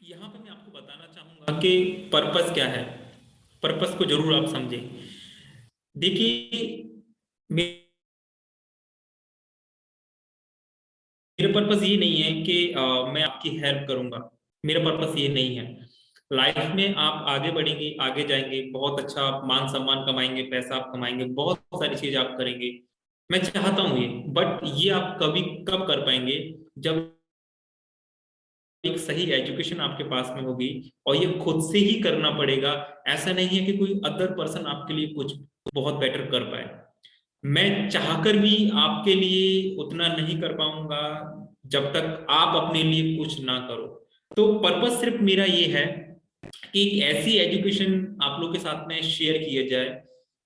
यहाँ पे मैं आपको बताना चाहूंगा कि पर्पस क्या है। पर्पस को जरूर आप समझें। देखिए, मेरा पर्पस ये नहीं है कि मैं आपकी हेल्प करूंगा। मेरा पर्पस ये नहीं है। लाइफ में आप आगे बढ़ेंगे, आगे जाएंगे, बहुत अच्छा आप मान सम्मान कमाएंगे, पैसा आप कमाएंगे, बहुत सारी चीजें आप करेंगे। मैं चाहता हूँ ये, बट ये आप कभी कब कर पाएंगे? जब एक सही एजुकेशन आपके पास में होगी, और ये खुद से ही करना पड़ेगा। ऐसा नहीं है कि कोई अदर पर्सन आपके लिए कुछ बहुत बेटर कर पाए। मैं चाहकर भी आपके लिए उतना नहीं कर पाऊंगा जब तक आप अपने लिए कुछ ना करो। तो पर्पस सिर्फ मेरा ये है कि एक ऐसी एजुकेशन आप लोग के साथ में शेयर किया जाए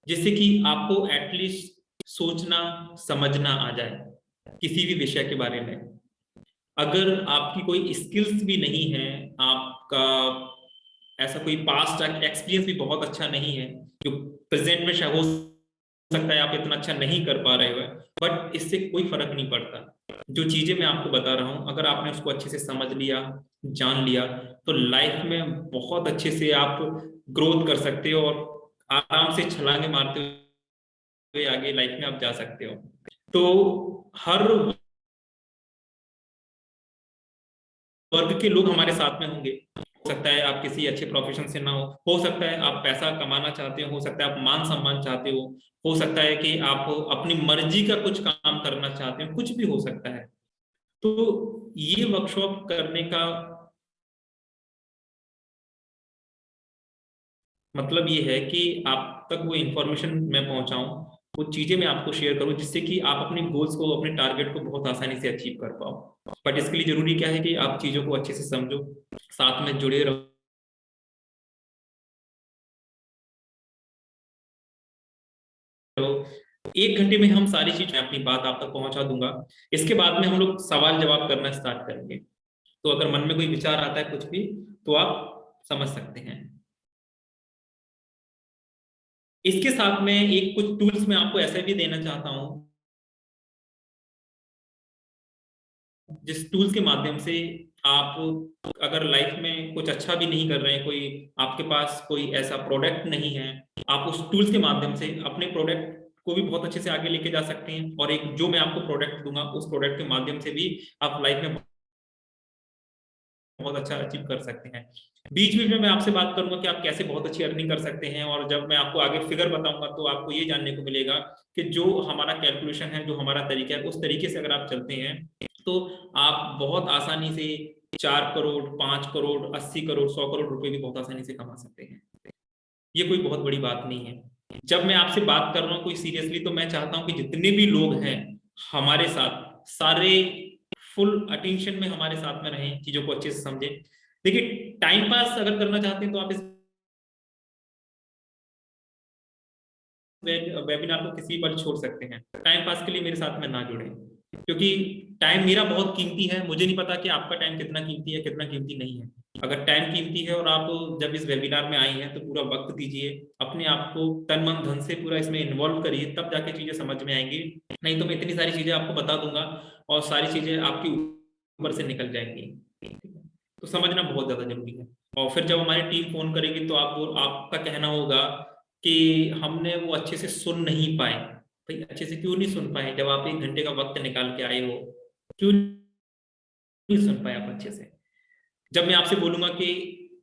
जिससे कि आपको एटलीस्ट सोचना समझना आ जाए किसी भी विषय के बारे में। अगर आपकी कोई स्किल्स भी नहीं है, आपका ऐसा कोई पास्ट एक्सपीरियंस भी बहुत अच्छा नहीं है, जो प्रेजेंट में शायद हो सकता है आप इतना अच्छा नहीं कर पा रहे हो, बट इससे कोई फर्क नहीं पड़ता। जो चीजें मैं आपको बता रहा हूं, अगर आपने उसको अच्छे से समझ लिया, जान लिया, तो लाइफ में बहुत अच्छे से आप ग्रोथ कर सकते हो और आराम से छलांगे मारते हुए आगे लाइफ में आप जा सकते हो। तो हर वर्ग के लोग हमारे साथ में होंगे। हो सकता है आप किसी अच्छे प्रोफेशन से ना हो सकता है आप पैसा कमाना चाहते हो सकता है आप मान सम्मान चाहते हो सकता है कि आप अपनी मर्जी का कुछ काम करना चाहते हो, कुछ भी हो सकता है। तो ये वर्कशॉप करने का मतलब ये है कि आप तक वो इंफॉर्मेशन मैं पहुंचाऊं, वो चीजें मैं आपको शेयर करूं जिससे कि आप अपने गोल्स को, अपने टारगेट को बहुत आसानी से अचीव कर पाओ। बट इसके लिए जरूरी क्या है कि आप चीजों को अच्छे से समझो, साथ में जुड़े रहो। 1 घंटे में हम सारी चीजें अपनी बात आप तक पहुंचा दूंगा। इसके बाद में हम लोग सवाल जवाब करना स्टार्ट करेंगे। तो अगर मन में कोई विचार आता है कुछ भी, तो आप समझ सकते हैं। इसके साथ में एक कुछ टूल्स मैं आपको ऐसे भी देना चाहता हूं, जिस टूल्स के माध्यम से आप अगर लाइफ में कुछ अच्छा भी नहीं कर रहे हैं, कोई आपके पास कोई ऐसा प्रोडक्ट नहीं है, आप उस टूल्स के माध्यम से अपने प्रोडक्ट को भी बहुत अच्छे से आगे लेके जा सकते हैं। और एक जो मैं आपको प्रोडक्ट दूंगा, उस प्रोडक्ट के माध्यम से भी आप लाइफ में बहुत अच्छा अचीव कर सकते हैं। बीच बीच में मैं आपसे बात करूंगा कि आप कैसे बहुत अच्छी अर्निंग कर सकते हैं, और जब मैं आपको आगे फिगर बताऊंगा तो आपको ये जानने को मिलेगा कि जो हमारा कैलकुलेशन है, जो हमारा तरीका है, उस तरीके से अगर आप चलते हैं तो आप बहुत आसानी से 4 करोड़, 5 करोड़, 80 करोड़, 100 करोड़ रुपए भी बहुत आसानी से कमा सकते हैं। ये कोई बहुत बड़ी बात नहीं है। जब मैं आपसे बात कर रहा हूँ कोई सीरियसली, तो मैं चाहता हूँ कि जितने भी लोग हैं हमारे साथ, सारे फुल अटेंशन में हमारे साथ में रहें, चीजों को अच्छे से समझें। देखिए, टाइम पास अगर करना चाहते हैं तो आप इस वेबिनार को किसी पर छोड़ सकते हैं। टाइम पास के लिए मेरे साथ में ना जुड़े, क्योंकि टाइम मेरा बहुत कीमती है। मुझे नहीं पता कि आपका टाइम कितना कीमती है, कितना कीमती नहीं है। अगर टाइम कीमती है और आप जब इस वेबिनार में आई हैं, तो पूरा वक्त दीजिए, अपने आप को तन मन धन से पूरा इसमें इन्वॉल्व करिए, तब जाके चीजें समझ में आएंगी। नहीं तो मैं इतनी सारी चीजें आपको बता दूंगा और सारी चीजें आपके ऊपर से निकल जाएंगी। ठीक है? तो समझना बहुत ज्यादा जरूरी है। और फिर जब हमारी टीम फोन करेगी तो आपका कहना होगा कि हमने वो अच्छे से सुन नहीं पाए। भाई, अच्छे से क्यों नहीं सुन पाए? जब आप 1 घंटे का वक्त निकाल के आए हो, क्यों नहीं सुन पाए आप अच्छे से? जब मैं आपसे बोलूंगा कि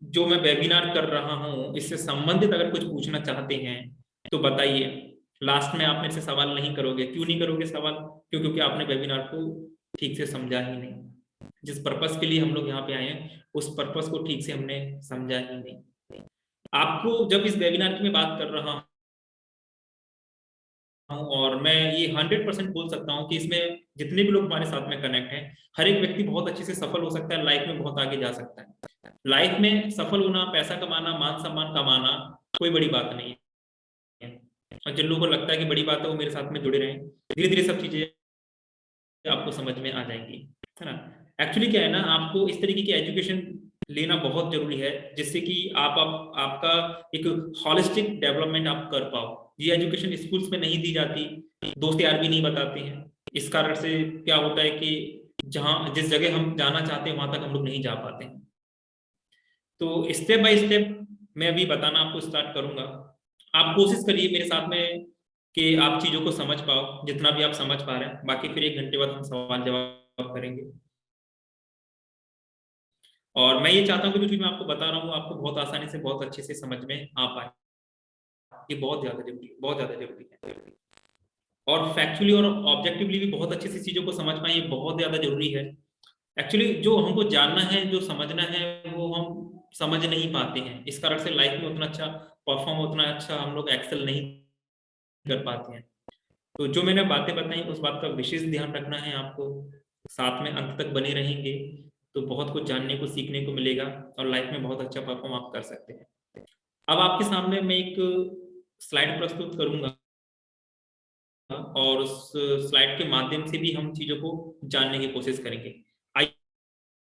जो मैं वेबिनार कर रहा हूं, इससे संबंधित अगर कुछ पूछना चाहते हैं तो बताइए। लास्ट में आप मेरे से सवाल नहीं करोगे। क्यों नहीं करोगे सवाल? क्योंकि आपने वेबिनार को ठीक से समझा ही नहीं। जिस पर्पस के लिए हम लोग यहाँ पे आए हैं, उस पर्पस को ठीक से हमने समझा ही नहीं। आपको जब इस वेबिनार की मैं बात कर रहा हूं, और मैं ये 100% बोल सकता हूँ कि इसमें जितने भी लोग हमारे साथ में कनेक्ट हैं, हर एक व्यक्ति बहुत अच्छे से सफल हो सकता है, लाइफ में बहुत आगे जा सकता है। लाइफ में सफल होना, पैसा कमाना, मान सम्मान कमाना कोई बड़ी बात नहीं है। और जिन लोगों को लगता है कि बड़ी बात है, वो मेरे साथ में जुड़े रहें। धीरे धीरे सब चीजें आपको समझ में आ जाएंगी, है ना। एक्चुअली क्या है ना, आपको इस तरीके की एजुकेशन लेना बहुत जरूरी है, जिससे कि आपका एक हॉलिस्टिक डेवलपमेंट आप कर पाओ। ये एजुकेशन स्कूल्स में नहीं दी जाती, दोस्त यार भी नहीं बताते हैं। इस कारण से क्या होता है कि जहाँ जिस जगह हम जाना चाहते हैं वहां तक हम लोग नहीं जा पाते हैं। तो स्टेप बाय स्टेप मैं अभी बताना आपको स्टार्ट करूंगा। आप कोशिश करिए मेरे साथ में कि आप चीजों को समझ पाओ जितना भी आप समझ पा रहे हैं, बाकी फिर 1 घंटे बाद हम सवाल जवाब करेंगे। और मैं ये चाहता हूँ कि जो चीज मैं आपको बता रहा हूँ आपको बहुत आसानी से बहुत अच्छे से समझ में आ पाए। ये बहुत ज्यादा जरूरी है, बहुत ज्यादा जरूरी है। और फैक्चुअली और ऑब्जेक्टिवली भी बहुत अच्छे से चीजों को समझ पाए, ये बहुत ज्यादा जरूरी है। एक्चुअली जो हमको जानना है, जो समझना है, वो हम समझ नहीं पाते हैं। इस कारण से लाइफ में उतना अच्छा परफॉर्म, उतना अच्छा हम लोग एक्सेल नहीं कर पाते हैं। तो जो मैंने बातें बताई उस बात का विशेष ध्यान रखना है आपको। साथ में अंत तक बने रहेंगे तो बहुत कुछ जानने को सीखने को मिलेगा और लाइफ में बहुत अच्छा परफॉर्म आप कर सकते हैं। अब आपके सामने मैं एक स्लाइड प्रस्तुत करूंगा और उस स्लाइड के माध्यम से भी हम चीजों को जानने की कोशिश करेंगे। आई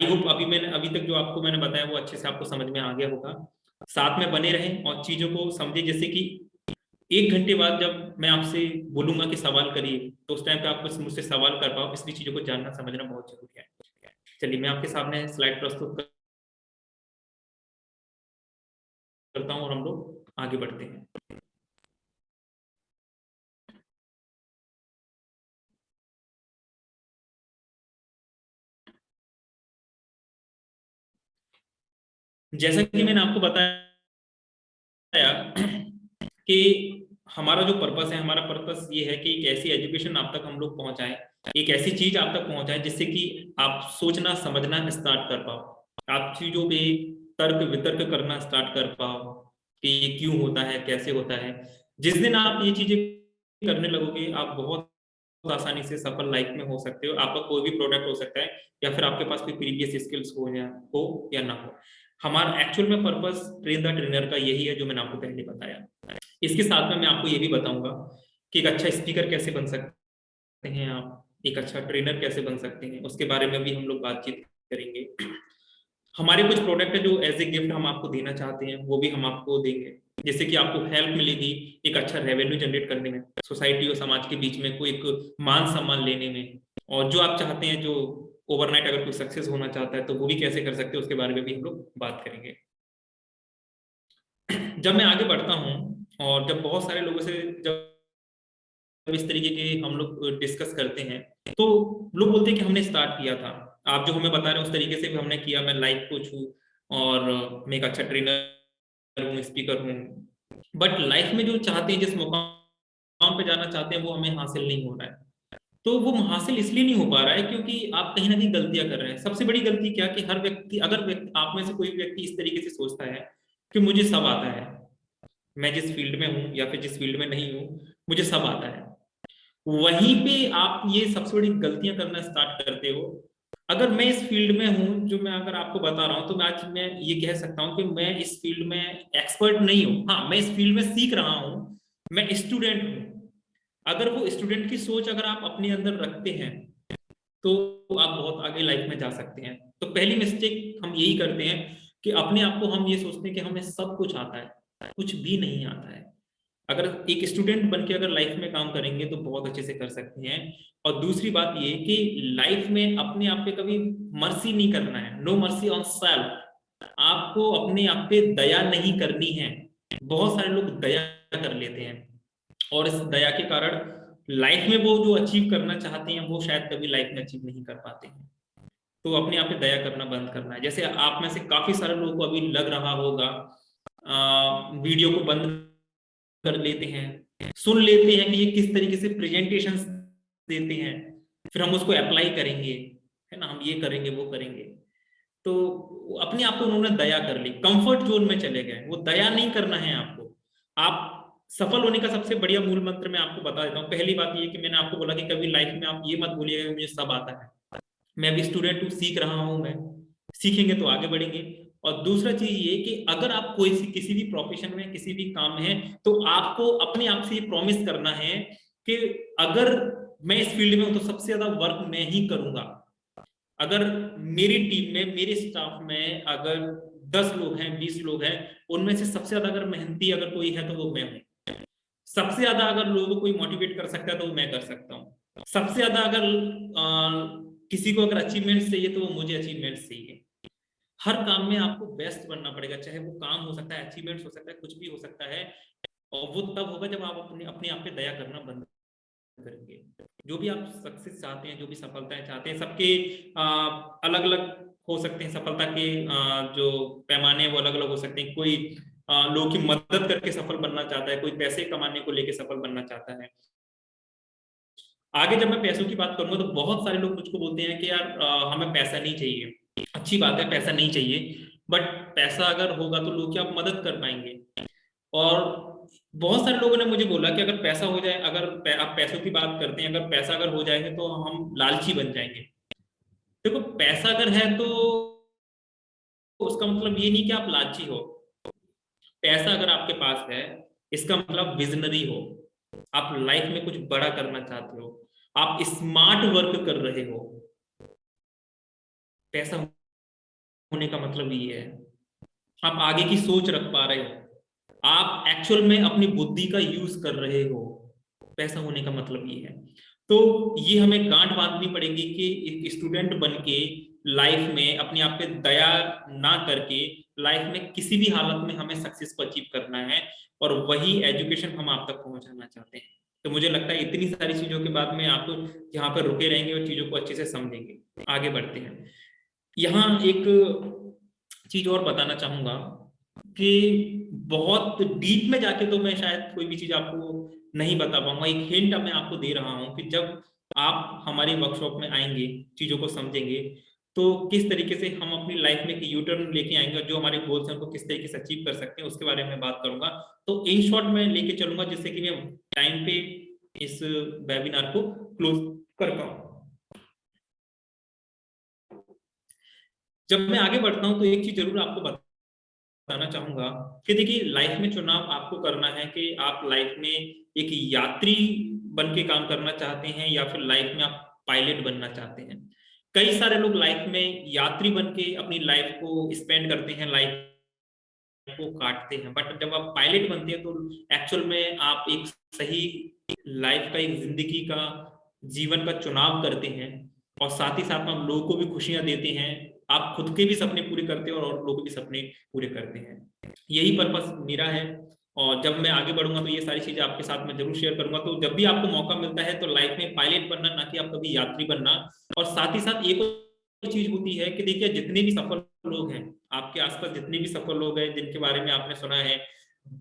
होप अभी तक जो आपको मैंने बताया वो अच्छे से आपको समझ में आ गया होगा। साथ में बने रहें और चीजों को समझे। जैसे कि 1 घंटे बाद जब मैं आपसे बोलूंगा कि सवाल करिए तो उस टाइम पे आप मुझसे सवाल कर पाओ, इसलिए चीजों को जानना समझना बहुत जरूरी है। चलिए मैं आपके सामने स्लाइड प्रस्तुत करता हूँ और हम लोग आगे बढ़ते हैं। जैसा कि मैंने आपको बताया कि हमारा जो पर्पस है, हमारा पर्पस ये है कि एक ऐसी एजुकेशन आप तक हम लोग पहुंचाएं, एक ऐसी चीज आप तक पहुंचाएं जिससे कि आप सोचना समझना स्टार्ट कर पाओ, आप चीजों पे तर्क वितर्क करना स्टार्ट कर पाओ कि ये क्यों होता है, कैसे होता है। जिस दिन आप ये चीजें करने लगोगे आप बहुत आसानी से सफल लाइफ में हो सकते हो। आपका कोई भी प्रोडक्ट हो सकता है या फिर आपके पास कोई प्रीवियस स्किल्स हो या ना हो। हमारा एक्चुअल में पर्पस ट्रेन द ट्रेनर का यही है जो मैंने आपको पहले बताया। इसके साथ में मैं आपको ये भी बताऊंगा कि एक अच्छा स्पीकर कैसे बन सकते हैं आप, एक अच्छा ट्रेनर कैसे बन सकते हैं, उसके बारे में भी हम लोग बातचीत करेंगे। हमारे कुछ प्रोडक्ट है जो एज ए गिफ्ट हम आपको देना चाहते हैं, वो भी हम आपको देंगे। जैसे कि आपको हेल्प मिलेगी एक अच्छा रेवेन्यू जनरेट करने में, सोसाइटी और समाज के बीच में कोई एक मान सम्मान लेने में। और जो आप चाहते हैं, जो ओवरनाइट अगर कोई सक्सेस होना चाहता है तो वो भी कैसे कर सकते हैं, उसके बारे में भी हम लोग बात करेंगे। जब मैं आगे बढ़ता हूँ और जब बहुत सारे लोगों से जब इस तरीके के हम लोग डिस्कस करते हैं तो लोग बोलते हैं कि हमने स्टार्ट किया था। आप जो हमें बता रहे हैं उस तरीके से भी हमने किया। मैं लाइफ कोच हूँ और मैं एक अच्छा ट्रेनर हूँ, स्पीकर हूँ। बट लाइफ में जो चाहते हैं, जिस मुकाम पे जाना चाहते हैं, वो हमें हासिल नहीं हो रहा है। तो वो हासिल इसलिए नहीं हो पा रहा है क्योंकि आप कहीं ना कहीं गलतियां कर रहे हैं। सबसे बड़ी गलती क्या कि हर व्यक्ति, अगर आप में से कोई व्यक्ति इस तरीके से सोचता है कि मुझे सब आता है, मैं जिस फील्ड में हूँ या फिर जिस फील्ड में नहीं हूँ मुझे सब आता है, वहीं पे आप ये सबसे बड़ी गलतियां करना स्टार्ट करते हो। अगर मैं इस फील्ड में हूं जो मैं अगर आपको बता रहा हूं तो मैं ये कह सकता हूं कि मैं इस फील्ड में एक्सपर्ट नहीं हूं। हाँ, मैं इस फील्ड में सीख रहा हूं, मैं स्टूडेंट हूं। अगर वो स्टूडेंट की सोच अगर आप अपने अंदर रखते हैं तो आप बहुत आगे लाइफ में जा सकते हैं। तो पहली मिस्टेक हम यही करते हैं कि अपने आप को हम ये सोचते हैं कि हमें सब कुछ आता है, कुछ भी नहीं आता है। अगर एक स्टूडेंट बन के अगर लाइफ में काम करेंगे तो बहुत अच्छे से कर सकते हैं। और दूसरी बात ये कि लाइफ में अपने आप पे कभी मर्सी नहीं करना है, नो मर्सी ऑन सेल्फ। आपको अपने आप पे दया नहीं करनी है। बहुत सारे लोग दया कर लेते हैं और इस दया के कारण लाइफ में वो जो अचीव करना चाहते हैं वो शायद कभी लाइफ में अचीव नहीं कर पाते हैं। तो अपने आप पे दया करना बंद करना है। जैसे आप में से काफी सारे लोगों को अभी लग रहा होगा, वीडियो को बंद कर लेते हैं, सुन लेते हैं कि ये किस तरीके से प्रेजेंटेशन देते हैं, फिर हम उसको अप्लाई करेंगे, है ना, हम ये करेंगे वो करेंगे। तो अपने आप को उन्होंने दया कर ली, कंफर्ट जोन में चले गए। वो दया नहीं करना है आपको। आप सफल होने का सबसे बढ़िया मूल मंत्र मैं आपको बता देता हूँ। पहली बात ये कि मैंने आपको बोला कि कभी लाइफ में आप ये मत बोलिएगा कि मुझे सब आता है। मैं भी स्टूडेंट हूँ, सीख रहा हूँ। मैं सीखेंगे तो आगे बढ़ेंगे। और दूसरा चीज ये कि अगर आप कोई किसी भी प्रोफेशन में किसी भी काम में है तो आपको अपने आप से ये प्रॉमिस करना है कि अगर मैं इस फील्ड में हूं तो सबसे ज्यादा वर्क मैं ही करूंगा। अगर मेरी टीम में, मेरे स्टाफ में अगर 10 लोग हैं, 20 लोग हैं, उनमें से सबसे ज्यादा अगर मेहनती अगर कोई है तो वो मैं हूँ। सबसे ज्यादा अगर लोगों को कोई मोटिवेट कर सकता है तो वो मैं कर सकता हूँ। सबसे ज्यादा अगर किसी को अगर अचीवमेंट चाहिए तो वो मुझे अचीवमेंट चाहिए। हर काम में आपको बेस्ट बनना पड़ेगा, चाहे वो काम हो सकता है, अचीवमेंट्स हो सकता है, कुछ भी हो सकता है। और वो तब होगा जब आप अपने अपने आप पे दया करना बंद करेंगे। जो भी आप सक्सेस चाहते हैं, जो भी सफलताएं चाहते हैं, सबके अलग अलग हो सकते हैं। सफलता के जो पैमाने हैं वो अलग अलग हो सकते हैं। कोई लोगों की मदद करके सफल बनना चाहता है, कोई पैसे कमाने को लेके सफल बनना चाहता है। आगे जब मैं पैसों की बात करूंगा तो बहुत सारे लोग मुझको बोलते हैं कि यार हमें पैसा नहीं चाहिए। अच्छी बात है, पैसा नहीं चाहिए, बट पैसा अगर होगा तो लोग क्या आप मदद कर पाएंगे। और बहुत सारे लोगों ने मुझे बोला कि अगर पैसा हो जाए, अगर आप पैसों की बात करते हैं, अगर पैसा अगर हो जाएगा तो हम लालची बन जाएंगे। देखो, पैसा अगर है तो उसका मतलब ये नहीं कि आप लालची हो। पैसा अगर आपके पास है, इसका मतलब विजनरी हो, आप लाइफ में कुछ बड़ा करना चाहते हो, आप स्मार्ट वर्क कर रहे हो। पैसा होने का मतलब ये है, आप आगे की सोच रख पा रहे हो, आप एक्चुअल में अपनी बुद्धि का यूज कर रहे हो। पैसा होने का मतलब ये है। तो ये हमें गांठ बांधनी पड़ेगी कि एक स्टूडेंट बन के लाइफ में अपने आप पे दया ना करके लाइफ में किसी भी हालत में हमें सक्सेस को अचीव करना है। और वही एजुकेशन हम आप तक पहुंचाना चाहते हैं। तो मुझे लगता है इतनी सारी चीजों के बाद में आप यहाँ पर रुके रहेंगे और चीजों को अच्छे से समझेंगे। आगे बढ़ते हैं। यहाँ एक चीज और बताना चाहूंगा कि बहुत डीप में जाके तो मैं शायद कोई भी चीज आपको नहीं बता पाऊंगा। एक हिंट मैं आपको दे रहा हूं कि जब आप हमारे वर्कशॉप में आएंगे, चीजों को समझेंगे, तो किस तरीके से हम अपनी लाइफ में एक यू टर्न लेके आएंगे और जो हमारे गोल्स हैं उनको किस तरीके से अचीव कर सकते हैं उसके बारे में बात करूंगा। तो इन शॉर्ट में लेके चलूंगा जिससे कि मैं टाइम पे इस वेबिनार को क्लोज कर पाऊं। जब मैं आगे बढ़ता हूं तो एक चीज जरूर आपको बताना चाहूंगा कि देखिए, लाइफ में चुनाव आपको करना है कि आप लाइफ में एक यात्री बन के काम करना चाहते हैं या फिर लाइफ में आप पायलट बनना चाहते हैं। कई सारे लोग लाइफ में यात्री बन के अपनी लाइफ को स्पेंड करते हैं, लाइफ को काटते हैं, बट जब आप पायलट बनते हैं तो एक्चुअल में आप एक सही लाइफ का, एक जिंदगी का, जीवन का चुनाव करते हैं। और साथ ही साथ आप लोगों को भी खुशियां देते हैं, आप खुद के भी सपने पूरे करते हैं और लोगों के भी सपने पूरे करते हैं। यही पर्पस मेरा है। और जब मैं आगे बढ़ूंगा तो ये सारी चीजें आपके साथ में जरूर शेयर करूंगा। तो जब भी आपको मौका मिलता है तो लाइफ में पायलट बनना, ना कि आप कभी यात्री बनना। और साथ ही साथ एक और चीज होती है कि देखिए, जितने भी सफल लोग हैं आपके आसपास, जितने भी सफल लोग हैं जिनके बारे में आपने सुना है,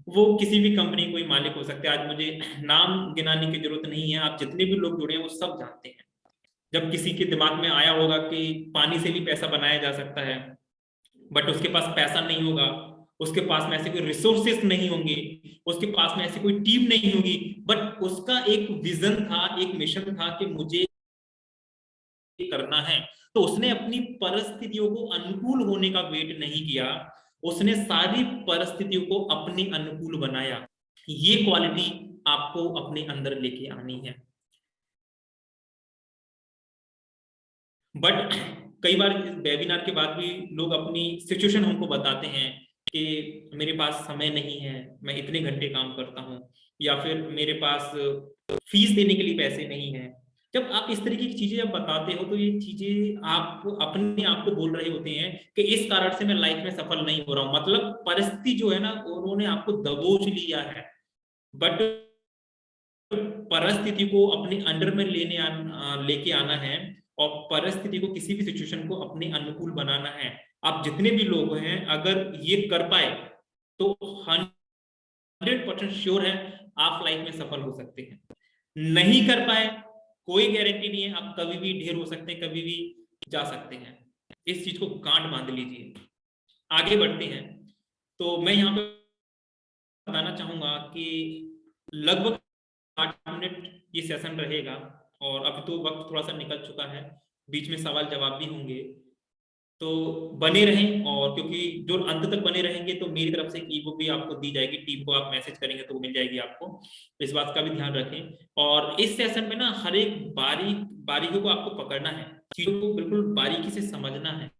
वो किसी भी कंपनी कोई मालिक हो सकते हैं। आज मुझे नाम गिनाने की जरूरत नहीं है, आप जितने भी लोग जुड़े हैं वो सब जानते हैं। जब किसी के दिमाग में आया होगा कि पानी से भी पैसा बनाया जा सकता है, बट उसके पास पैसा नहीं होगा, उसके पास में ऐसे कोई रिसोर्सेस नहीं होंगे, उसके पास में ऐसी कोई टीम नहीं होगी, बट उसका एक विजन था, एक मिशन था कि मुझे करना है। तो उसने अपनी परिस्थितियों को अनुकूल होने का वेट नहीं किया, उसने सारी परिस्थितियों को अपने अनुकूल बनाया। ये क्वालिटी आपको अपने अंदर लेके आनी है। बट कई बार वेबिनार के बाद भी लोग अपनी सिचुएशन हमको बताते हैं कि मेरे पास समय नहीं है, मैं इतने घंटे काम करता हूँ, या फिर मेरे पास फीस देने के लिए पैसे नहीं है। जब आप इस तरीके की चीजें जब बताते हो तो ये चीजें आप अपने आप को बोल रहे होते हैं कि इस कारण से मैं लाइफ में सफल नहीं हो रहा हूँ। मतलब परिस्थिति जो है ना, उन्होंने आपको दबोच लिया है। बट परिस्थिति को अपने अंडर में लेके आना है, और परिस्थिति को, किसी भी सिचुएशन को अपने अनुकूल बनाना है। आप जितने भी लोग हैं अगर ये कर पाए तो 100% श्योर है आप लाइफ में सफल हो सकते हैं। नहीं कर पाए, कोई गारंटी नहीं है, आप कभी भी ढेर हो सकते हैं, कभी भी जा सकते हैं। इस चीज को गांठ बांध लीजिए। आगे बढ़ते हैं। तो मैं यहाँ पे बताना चाहूंगा कि लगभग 8 मिनट ये सेशन रहेगा, और अभी तो वक्त थोड़ा सा निकल चुका है, बीच में सवाल जवाब भी होंगे। तो बने रहें, और क्योंकि जो अंत तक बने रहेंगे तो मेरी तरफ से एक ई बुक भी आपको दी जाएगी, टीम को आप मैसेज करेंगे तो वो मिल जाएगी आपको। तो इस बात का भी ध्यान रखें। और इस सेशन में ना हर एक बारीकियों को आपको पकड़ना है, चीजों को बिल्कुल बारीकी से समझना है।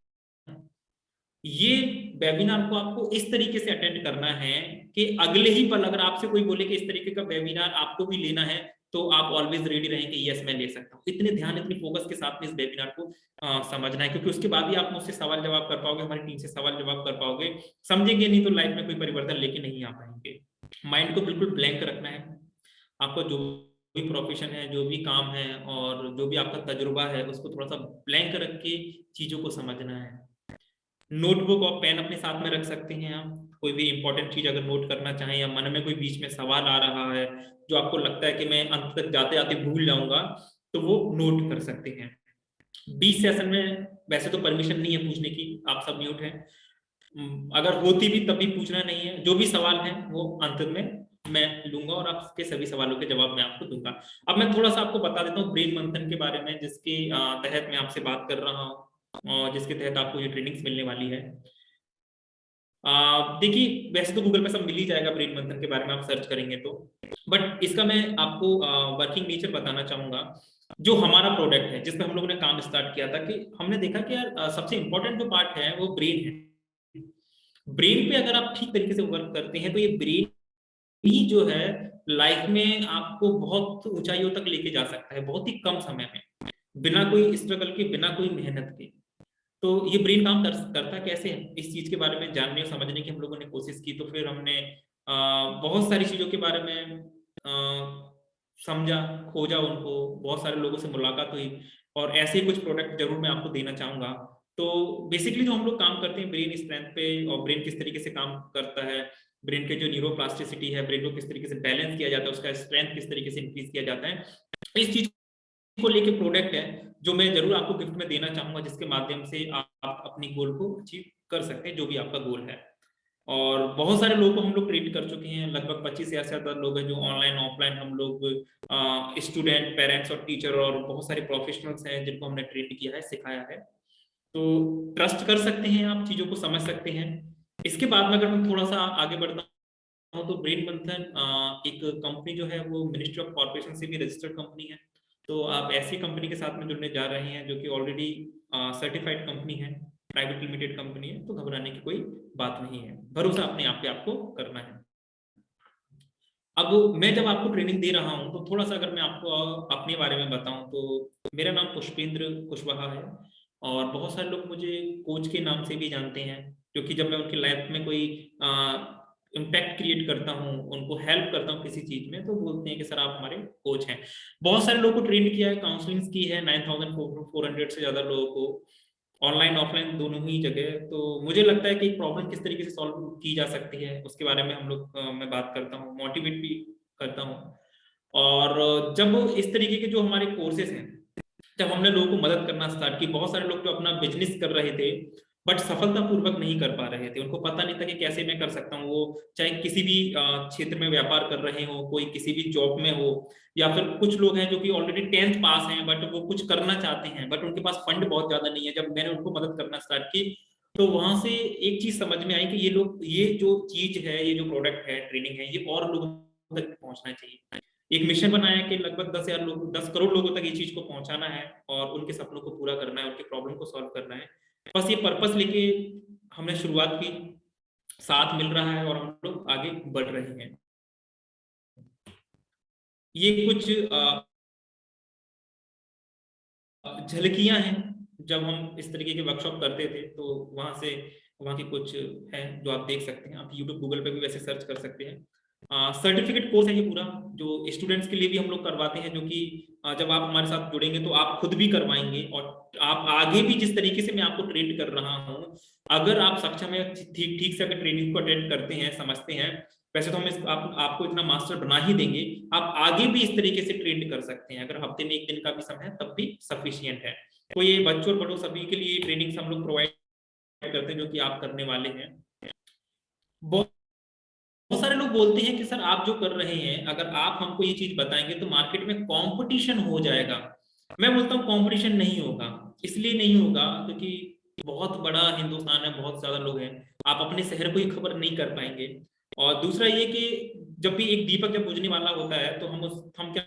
ये वेबिनार को आपको इस तरीके से अटेंड करना है कि अगले ही पल अगर आपसे कोई बोले कि इस तरीके का वेबिनार आपको भी लेना है, तो आप ऑलवेज रेडी रहें कि यस मैं ले सकता हूँ। इतने ध्यान इतने फोकस के साथ में इस वेबिनार को समझना है, क्योंकि उसके बाद ही आप मुझसे सवाल जवाब कर पाओगे, हमारी टीम से सवाल जवाब कर पाओगे। समझेंगे नहीं तो लाइफ में कोई परिवर्तन लेके नहीं आ पाएंगे। माइंड को बिल्कुल ब्लैंक रखना है। आपको जो भी प्रोफेशन है, जो भी काम है और जो भी आपका तजुर्बा है, उसको थोड़ा सा ब्लैंक रख के चीजों को समझना है। नोटबुक और पेन अपने साथ में रख सकते हैं आप। कोई भी इंपॉर्टेंट चीज अगर नोट करना चाहें या मन में कोई बीच में सवाल आ रहा है जो आपको लगता है कि मैं अंत तक जाते जाते भूल जाऊंगा, तो वो नोट कर सकते हैं। 20 सेशन में वैसे तो परमिशन नहीं है पूछने की, आप सब म्यूट हैं। अगर होती भी तब भी पूछना नहीं है। जो भी सवाल है वो अंत में मैं लूंगा और आपके सभी सवालों के जवाब मैं आपको दूंगा। अब मैं थोड़ा सा आपको बता देता हूँ ब्रेन मंथन के बारे में, जिसके तहत मैं आपसे बात कर रहा हूँ और जिसके तहत आपको ये ट्रेनिंग्स मिलने वाली है। देखिए वैसे तो गूगल पे सब मिल ही जाएगा ब्रेन मंथन के बारे में, आप सर्च करेंगे तो। बट इसका मैं आपको वर्किंग नेचर बताना चाहूंगा। जो हमारा प्रोडक्ट है जिसमें हम लोगों ने काम स्टार्ट किया था, कि हमने देखा कि यार सबसे इंपॉर्टेंट जो पार्ट है वो ब्रेन है। ब्रेन पे अगर आप ठीक तरीके से वर्क करते हैं तो ये ब्रेन ही जो है लाइफ में आपको बहुत ऊंचाइयों तक लेके जा सकता है, बहुत ही कम समय में, बिना कोई स्ट्रगल के, बिना कोई मेहनत के। तो ये ब्रेन काम करता कैसे है, इस चीज के बारे में जानने और समझने की हम लोगों ने कोशिश की। तो फिर हमने बहुत सारी चीजों के बारे में समझा, खोजा उनको, बहुत सारे लोगों से मुलाकात हुई और ऐसे ही कुछ प्रोडक्ट जरूर मैं आपको देना चाहूंगा। तो बेसिकली जो हम लोग काम करते हैं ब्रेन स्ट्रेंथ पे, और ब्रेन किस तरीके से काम करता है, ब्रेन के जो न्यूरोप्लास्टिसिटी है, ब्रेन को किस तरीके से बैलेंस किया जाता है, उसका स्ट्रेंथ किस तरीके से इंक्रीज किया जाता है, इस चीज को लेके प्रोडक्ट है जो मैं जरूर आपको गिफ्ट में देना चाहूंगा, जिसके माध्यम से आप अपनी गोल को अचीव कर सकते हैं, जो भी आपका गोल है। और बहुत सारे लोगों को हम लोग ट्रेन कर चुके हैं, लगभग 25 से ज्यादा लोग हैं जो ऑनलाइन ऑफलाइन हम लोग स्टूडेंट, पेरेंट्स और टीचर और बहुत सारे प्रोफेशनल्स हैं जिनको हमने ट्रेन किया है, सिखाया है। तो ट्रस्ट कर सकते हैं आप, चीजों को समझ सकते हैं। इसके बाद में अगर मैं थोड़ा सा आगे बढ़ता हूँ तो ब्रेन मंथन एक कंपनी जो है वो मिनिस्ट्री ऑफ कॉर्पोरेशन से भी रजिस्टर्ड कंपनी है। तो आप ऐसी कंपनी के साथ में जुड़ने जा रहे हैं जो कि ऑलरेडी सर्टिफाइड कंपनी है, प्राइवेट लिमिटेड कंपनी है, तो घबराने की कोई बात नहीं है। भरोसा अपने आप पे आपको करना है। अब मैं जब आपको ट्रेनिंग दे रहा हूं तो थोड़ा सा अगर मैं आपको अपने बारे में बताऊं तो मेरा नाम पुष्पेंद्र कुशवाहा है और बहुत सारे लोग मुझे कोच के नाम से भी जानते हैं, क्योंकि जब मैं उनकी लाइफ में कोई इम्पैक्ट क्रिएट करता हूँ, उनको हेल्प करता हूँ किसी चीज में, तो बोलते हैं कि सर आप हमारे कोच हैं। बहुत सारे लोगों को ट्रेन किया है, काउंसलिंग की है 9400 से ज्यादा लोगों को, ऑनलाइन ऑफलाइन दोनों ही जगह। तो मुझे लगता है कि एक प्रॉब्लम किस तरीके से सॉल्व की जा सकती है उसके बारे में हम लोग मैं बात करता हूँ, मोटिवेट भी करता हूँ। और जब इस तरीके के जो हमारे कोर्सेज हैं, जब हमने लोगों को मदद करना स्टार्ट की, बहुत सारे लोग जो अपना बिजनेस कर रहे थे बट सफलतापूर्वक नहीं कर पा रहे थे, उनको पता नहीं था कि कैसे मैं कर सकता हूँ। वो चाहे किसी भी क्षेत्र में व्यापार कर रहे हो, कोई किसी भी जॉब में हो, या फिर कुछ लोग हैं जो कि ऑलरेडी 10th पास हैं बट वो कुछ करना चाहते हैं बट उनके पास फंड बहुत ज्यादा नहीं है। जब मैंने उनको मदद करना स्टार्ट की तो वहां से एक चीज समझ में आई कि ये लोग, ये जो चीज है, ये जो प्रोडक्ट है, ट्रेनिंग है, ये और लोगों तक पहुंचना चाहिए। एक मिशन बनाया कि लगभग 10,000 लोग, 10 करोड़ लोगों तक ये चीज को पहुंचाना है और उनके सपनों को पूरा करना है, उनके प्रॉब्लम को सॉल्व करना है। बस ये पर्पस लेके हमने शुरुआत की, साथ मिल रहा है और हम लोग आगे बढ़ रहे हैं। ये कुछ झलकियां हैं जब हम इस तरीके के वर्कशॉप करते थे, तो वहां से, वहां की कुछ है जो आप देख सकते हैं। आप यूट्यूब गूगल पे भी वैसे सर्च कर सकते हैं। सर्टिफिकेट कोर्स है ये पूरा, जो स्टूडेंट्स के लिए भी हम लोग करवाते हैं, जो कि जब आप हमारे साथ जुड़ेंगे तो आप खुद भी करवाएंगे और आप आगे भी जिस तरीके से मैं आपको ट्रेन कर रहा हूँ, अगर आप सक्षम है, ठीक ठीक से अगर ट्रेनिंग को अटेंड करते हैं, समझते हैं, वैसे तो हम आपको इतना मास्टर बना ही देंगे, आप आगे भी इस तरीके से ट्रेन कर सकते हैं। अगर हफ्ते में 1 दिन का भी समय है तब भी सफिशियंट है। तो ये बच्चों और बड़ों सभी के लिए ट्रेनिंग हम लोग प्रोवाइड करते हैं जो कि आप करने वाले हैं। बहुत सारे लोग बोलते हैं कि सर आप जो कर रहे हैं, अगर आप हमको ये चीज बताएंगे तो मार्केट में कंपटीशन हो जाएगा। मैं बोलता हूँ कंपटीशन नहीं होगा। इसलिए नहीं होगा क्योंकि बहुत बड़ा हिंदुस्तान है, बहुत ज्यादा लोग हैं, आप अपने शहर को ही खबर नहीं कर पाएंगे। और दूसरा ये कि जब भी एक दीपक जब बुझने वाला होता है तो हम क्या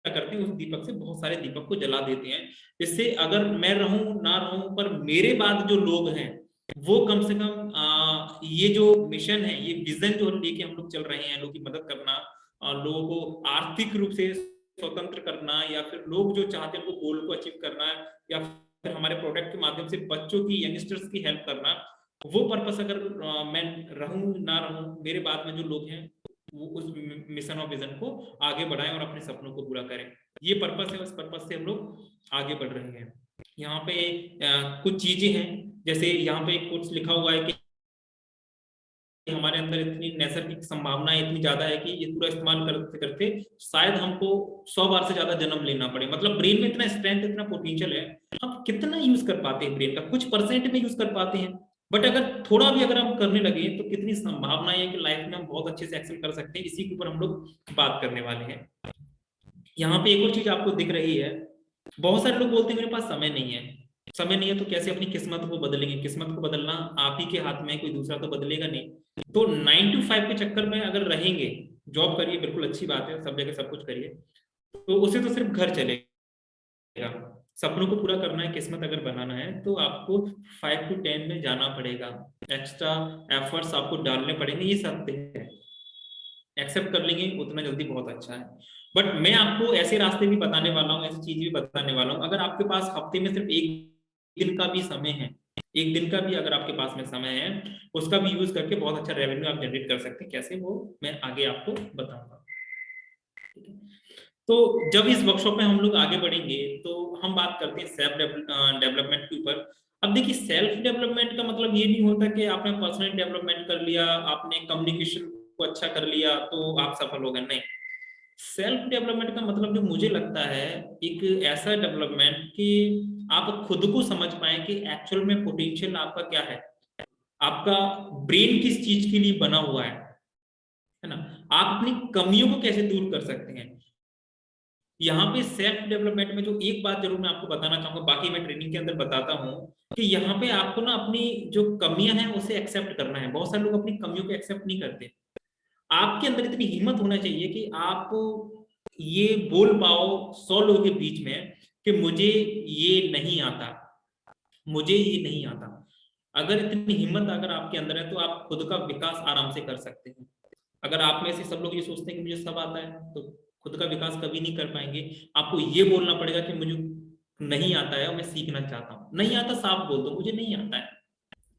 करते हैं, उस दीपक से बहुत सारे दीपक को जला देते हैं, जिससे अगर मैं रहूं ना रहूं पर मेरे बाद जो लोग हैं वो कम से कम ये जो मिशन है, ये विजन जो लेके हम लोग चल रहे हैं, लोगों की मदद करना, लोगों को आर्थिक रूप से स्वतंत्र करना, या फिर लोग जो चाहते हैं उनको गोल को अचीव करना, या फिर हमारे प्रोडक्ट के माध्यम से बच्चों की, यंगस्टर्स की हेल्प करना, वो पर्पस अगर मैं रहूं ना रहूं, मेरे बाद में जो लोग हैं वो उस मिशन और विजन को आगे बढ़ाएं और अपने सपनों को पूरा करें। ये पर्पस है, उस पर्पस से हम लोग आगे बढ़ रहे हैं। यहाँ पे कुछ चीजें हैं, जैसे यहाँ पे कुछ लिखा हुआ है कि हमारे अंदर इतनी नैसर्गिक संभावना इतनी ज्यादा है कि ये पूरा इस्तेमाल करते करते शायद हमको 100 बार से ज्यादा जन्म लेना पड़े। मतलब ब्रेन में इतना स्ट्रेंथ, इतना पोटेंशियल है, हम कितना यूज कर पाते हैं ब्रेन का, कुछ परसेंट में यूज कर पाते हैं। बट अगर थोड़ा भी अगर हम करने लगे तो कितनी संभावना है कि लाइफ में हम बहुत अच्छे से एक्सेल कर सकते हैं। इसी के ऊपर हम लोग बात करने वाले हैं। यहाँ पे एक और चीज आपको दिख रही है, बहुत सारे लोग बोलते हैं मेरे पास समय नहीं है। समय नहीं है तो कैसे अपनी किस्मत को बदलेंगे? किस्मत को बदलना आप ही के हाथ में है, कोई दूसरा तो बदलेगा नहीं। तो 9 to 5 के चक्कर में अगर रहेंगे, जॉब करिए, बिल्कुल अच्छी बात है, सब जगह सब कुछ करिए, तो उसे तो सिर्फ घर चलेगा। सपनों को पूरा करना है, किस्मत अगर बनाना है, तो आपको 5 to 10 में जाना पड़ेगा, एक्स्ट्रा एफर्ट्स आपको डालने पड़ेंगे। ये सत्य है, एक्सेप्ट कर लेंगे उतना जल्दी बहुत अच्छा है। बट मैं आपको ऐसे रास्ते भी बताने वाला हूँ, ऐसी चीज भी बताने वाला हूँ। अगर आपके पास हफ्ते में सिर्फ एक दिन का भी समय है, एक दिन का भी अगर आपके पास में समय है, उसका भी यूज करके बहुत अच्छा रेवेन्यू आप जनरेट कर सकते हैं। कैसे, वो मैं आगे आपको बताऊंगा। ठीक है, तो जब इस वर्कशॉप में हम लोग आगे बढ़ेंगे तो हम बात करते हैं सेल्फ डेवलपमेंट के ऊपर। अब देखिए, सेल्फ डेवलपमेंट का मतलब ये नहीं होता कि आपने पर्सनल डेवलपमेंट कर लिया, आपने कम्युनिकेशन को अच्छा कर लिया तो आप सफल हो गए, नहीं। सेल्फ डेवलपमेंट का मतलब जो मुझे लगता है, एक ऐसा डेवलपमेंट कि आप खुद को समझ पाए कि एक्चुअल में पोटेंशियल आपका क्या है, आपका ब्रेन किस चीज के लिए बना हुआ है ना, आप अपनी कमियों को कैसे दूर कर सकते हैं। यहाँ पे सेल्फ डेवलपमेंट में जो एक बात जरूर मैं आपको बताना चाहूंगा, बाकी मैं ट्रेनिंग के अंदर बताता हूँ, कि यहाँ पे आपको ना अपनी जो कमियां हैं उसे एक्सेप्ट करना है। बहुत सारे लोग अपनी कमियों को एक्सेप्ट नहीं करते। आपके अंदर इतनी हिम्मत होना चाहिए कि आप ये बोल पाओ 100 लोगों के बीच में कि मुझे ये नहीं आता, मुझे ये नहीं आता। अगर इतनी हिम्मत अगर आपके अंदर है तो आप खुद का विकास आराम से कर सकते हैं। अगर आप में से सब लोग ये सोचते हैं कि मुझे सब आता है, तो खुद का विकास कभी नहीं कर पाएंगे। आपको ये बोलना पड़ेगा कि मुझे नहीं आता है और मैं सीखना चाहता हूँ। नहीं आता, साफ बोल दो मुझे नहीं आता है,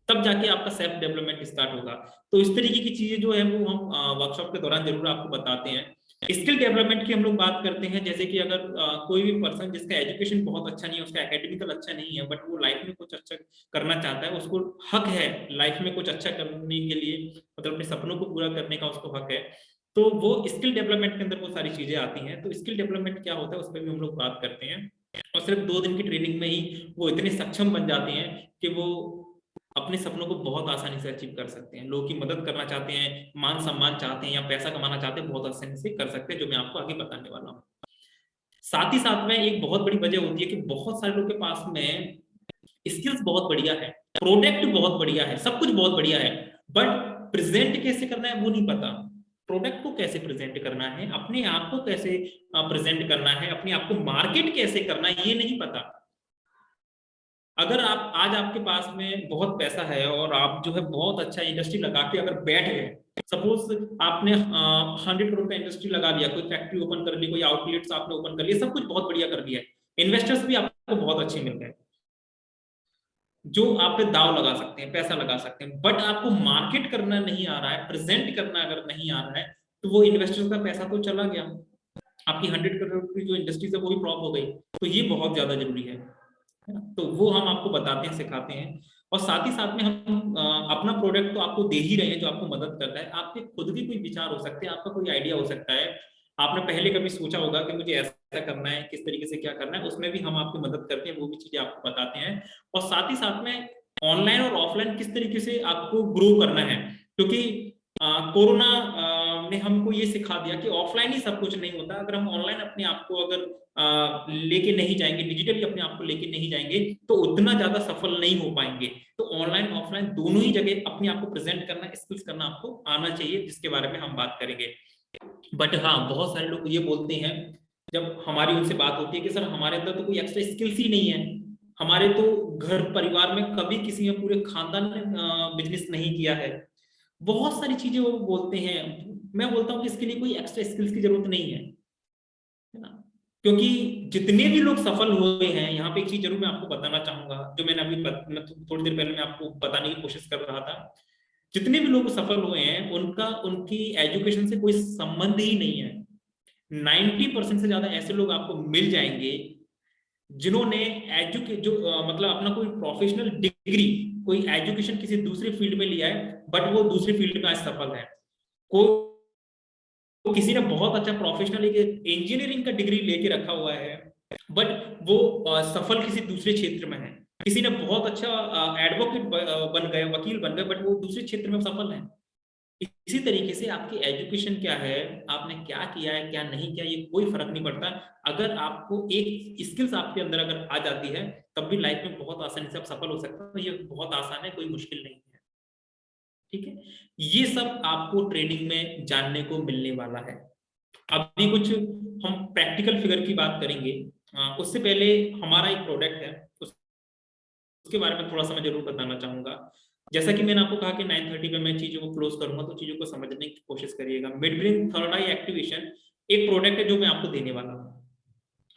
तब जाके आपका सेल्फ डेवलपमेंट स्टार्ट होगा। तो इस तरीके की चीजें जो है वो हम वर्कशॉप के दौरान जरूर आपको बताते हैं। स्किल डेवलपमेंट की हम लोग बात करते हैं, जैसे कि अगर कोई भी पर्सन जिसका एजुकेशन बहुत अच्छा नहीं है, उसका एकेडमिकल अच्छा नहीं है, बट वो लाइफ में कुछ अच्छा करना चाहता है, उसको हक है लाइफ में कुछ अच्छा करने के लिए, मतलब अपने सपनों को पूरा करने का उसको हक है। तो वो स्किल डेवलपमेंट के अंदर वो सारी चीजें आती हैं। तो स्किल डेवलपमेंट क्या होता है उस पर भी हम लोग बात करते हैं। और सिर्फ 2 दिन की ट्रेनिंग में ही वो इतने सक्षम बन जाते हैं कि वो अपने सपनों को बहुत आसानी से अचीव कर सकते हैं। लोगों की मदद करना चाहते हैं, मान सम्मान चाहते हैं, या पैसा कमाना चाहते हैं, बहुत आसानी से कर सकते हैं, जो मैं आपको आगे बताने वाला हूँ। साथ ही साथ में एक बहुत बड़ी वजह होती है कि बहुत सारे लोगों के पास में स्किल्स बहुत बढ़िया है, प्रोडक्ट बहुत बढ़िया है, सब कुछ बहुत बढ़िया है, बट प्रेजेंट कैसे करना है वो नहीं पता। प्रोडक्ट को कैसे प्रेजेंट करना है, अपने आप को कैसे प्रेजेंट करना है, अपने आप को मार्केट कैसे करना है, ये नहीं पता। अगर आप आज आपके पास में बहुत पैसा है और आप जो है बहुत अच्छा इंडस्ट्री लगा के अगर बैठ गए, सपोज आपने 100 करोड़ का इंडस्ट्री लगा दिया, कोई फैक्ट्री ओपन कर ली, कोई आउटलेट्स आपने ओपन कर लिया, सब कुछ बहुत बढ़िया कर लिया है, इन्वेस्टर्स भी आपको बहुत अच्छे मिल गए जो आप पे दाव लगा सकते हैं, पैसा लगा सकते हैं, बट आपको मार्केट करना नहीं आ रहा है, प्रेजेंट करना अगर नहीं आ रहा है, तो वो इन्वेस्टर्स का पैसा तो चला गया, आपकी 100 करोड़ की जो इंडस्ट्री है वो भी फ्लॉप हो गई। तो ये बहुत ज्यादा जरूरी है ना? तो वो हम आपको बताते हैं, सिखाते हैं। और साथ ही साथ में हम अपना प्रोडक्ट तो आपको दे ही रहे हैं जो आपको मदद करता है। आपके खुद के कोई विचार हो सकते हैं, आपका कोई आइडिया हो सकता है, आपने पहले कभी सोचा होगा कि मुझे ऐसा करना है, किस तरीके से क्या करना है, उसमें भी हम आपकी मदद करते हैं, वो भी चीजें आपको बताते हैं। और साथ ही साथ में ऑनलाइन और ऑफलाइन किस तरीके से आपको ग्रो करना है, क्योंकि कोरोना ने हमको ये सिखा दिया कि ऑफलाइन ही सब कुछ नहीं होता। अगर हम ऑनलाइन अपने आप को अगर लेके नहीं जाएंगे, डिजिटली अपने आप को लेके नहीं जाएंगे, तो उतना ज्यादा सफल नहीं हो पाएंगे। तो ऑनलाइन ऑफलाइन दोनों ही जगह अपने आप को प्रेजेंट करना, स्किल्स करना आपको आना चाहिए, जिसके बारे में हम बात करेंगे। बट हाँ, बहुत सारे लोग ये बोलते हैं जब हमारी उनसे बात होती है कि सर हमारे अंदर तो कोई एक्स्ट्रा स्किल्स ही नहीं है, हमारे तो घर परिवार में कभी किसी ने, पूरे खानदान ने बिजनेस नहीं किया है, बहुत सारी चीजें वो बोलते हैं। मैं बोलता हूँ कि इसके लिए कोई एक्स्ट्रा स्किल्स की जरूरत नहीं है ना। क्योंकि जितने भी लोग सफल हुए हैं, यहाँ पे एक चीज जरूर मैं आपको बताना चाहूंगा, जो मैंने अभी मैं थोड़ी देर पहले मैं आपको बताने की कोशिश कर रहा था। जितने भी लोग सफल हुए हैं उनका उनकी एजुकेशन से कोई संबंध ही नहीं है। 90% से ज्यादा ऐसे लोग आपको मिल जाएंगे जिन्होंने मतलब अपना कोई प्रोफेशनल डिग्री, कोई एजुकेशन किसी दूसरे फील्ड में लिया है, बट वो दूसरी फील्ड में आज सफल है। कोई किसी ने बहुत अच्छा प्रोफेशनल एक इंजीनियरिंग का डिग्री लेके रखा हुआ है, बट वो सफल किसी दूसरे क्षेत्र में है। किसी ने बहुत अच्छा एडवोकेट बन गए, वकील बन गए, बट वो दूसरे क्षेत्र में सफल है। इसी तरीके से आपकी एजुकेशन क्या है, आपने क्या किया है क्या नहीं किया, ये कोई फर्क नहीं पड़ता। अगर आपको एक स्किल्स आपके अंदर अगर आ जाती है, तब भी लाइफ में बहुत आसानी से आप सफल हो सकते हो। ये बहुत आसान है, कोई मुश्किल नहीं है। ठीक है, ये सब आपको ट्रेनिंग में जानने को मिलने वाला है। अभी कुछ हम प्रैक्टिकल फिगर की बात करेंगे। उससे पहले हमारा एक प्रोडक्ट है, उसके बारे में थोड़ा सा मैं जरूर बताना चाहूंगा। जैसा कि मैंने आपको कहा कि 9:30 पे मैं चीजों को क्लोज करूंगा, तो चीजों को समझने की कोशिश करिएगा। मिड ब्रेन थर्ड आई एक्टिवेशन एक प्रोडक्ट है जो मैं आपको देने वाला हूँ।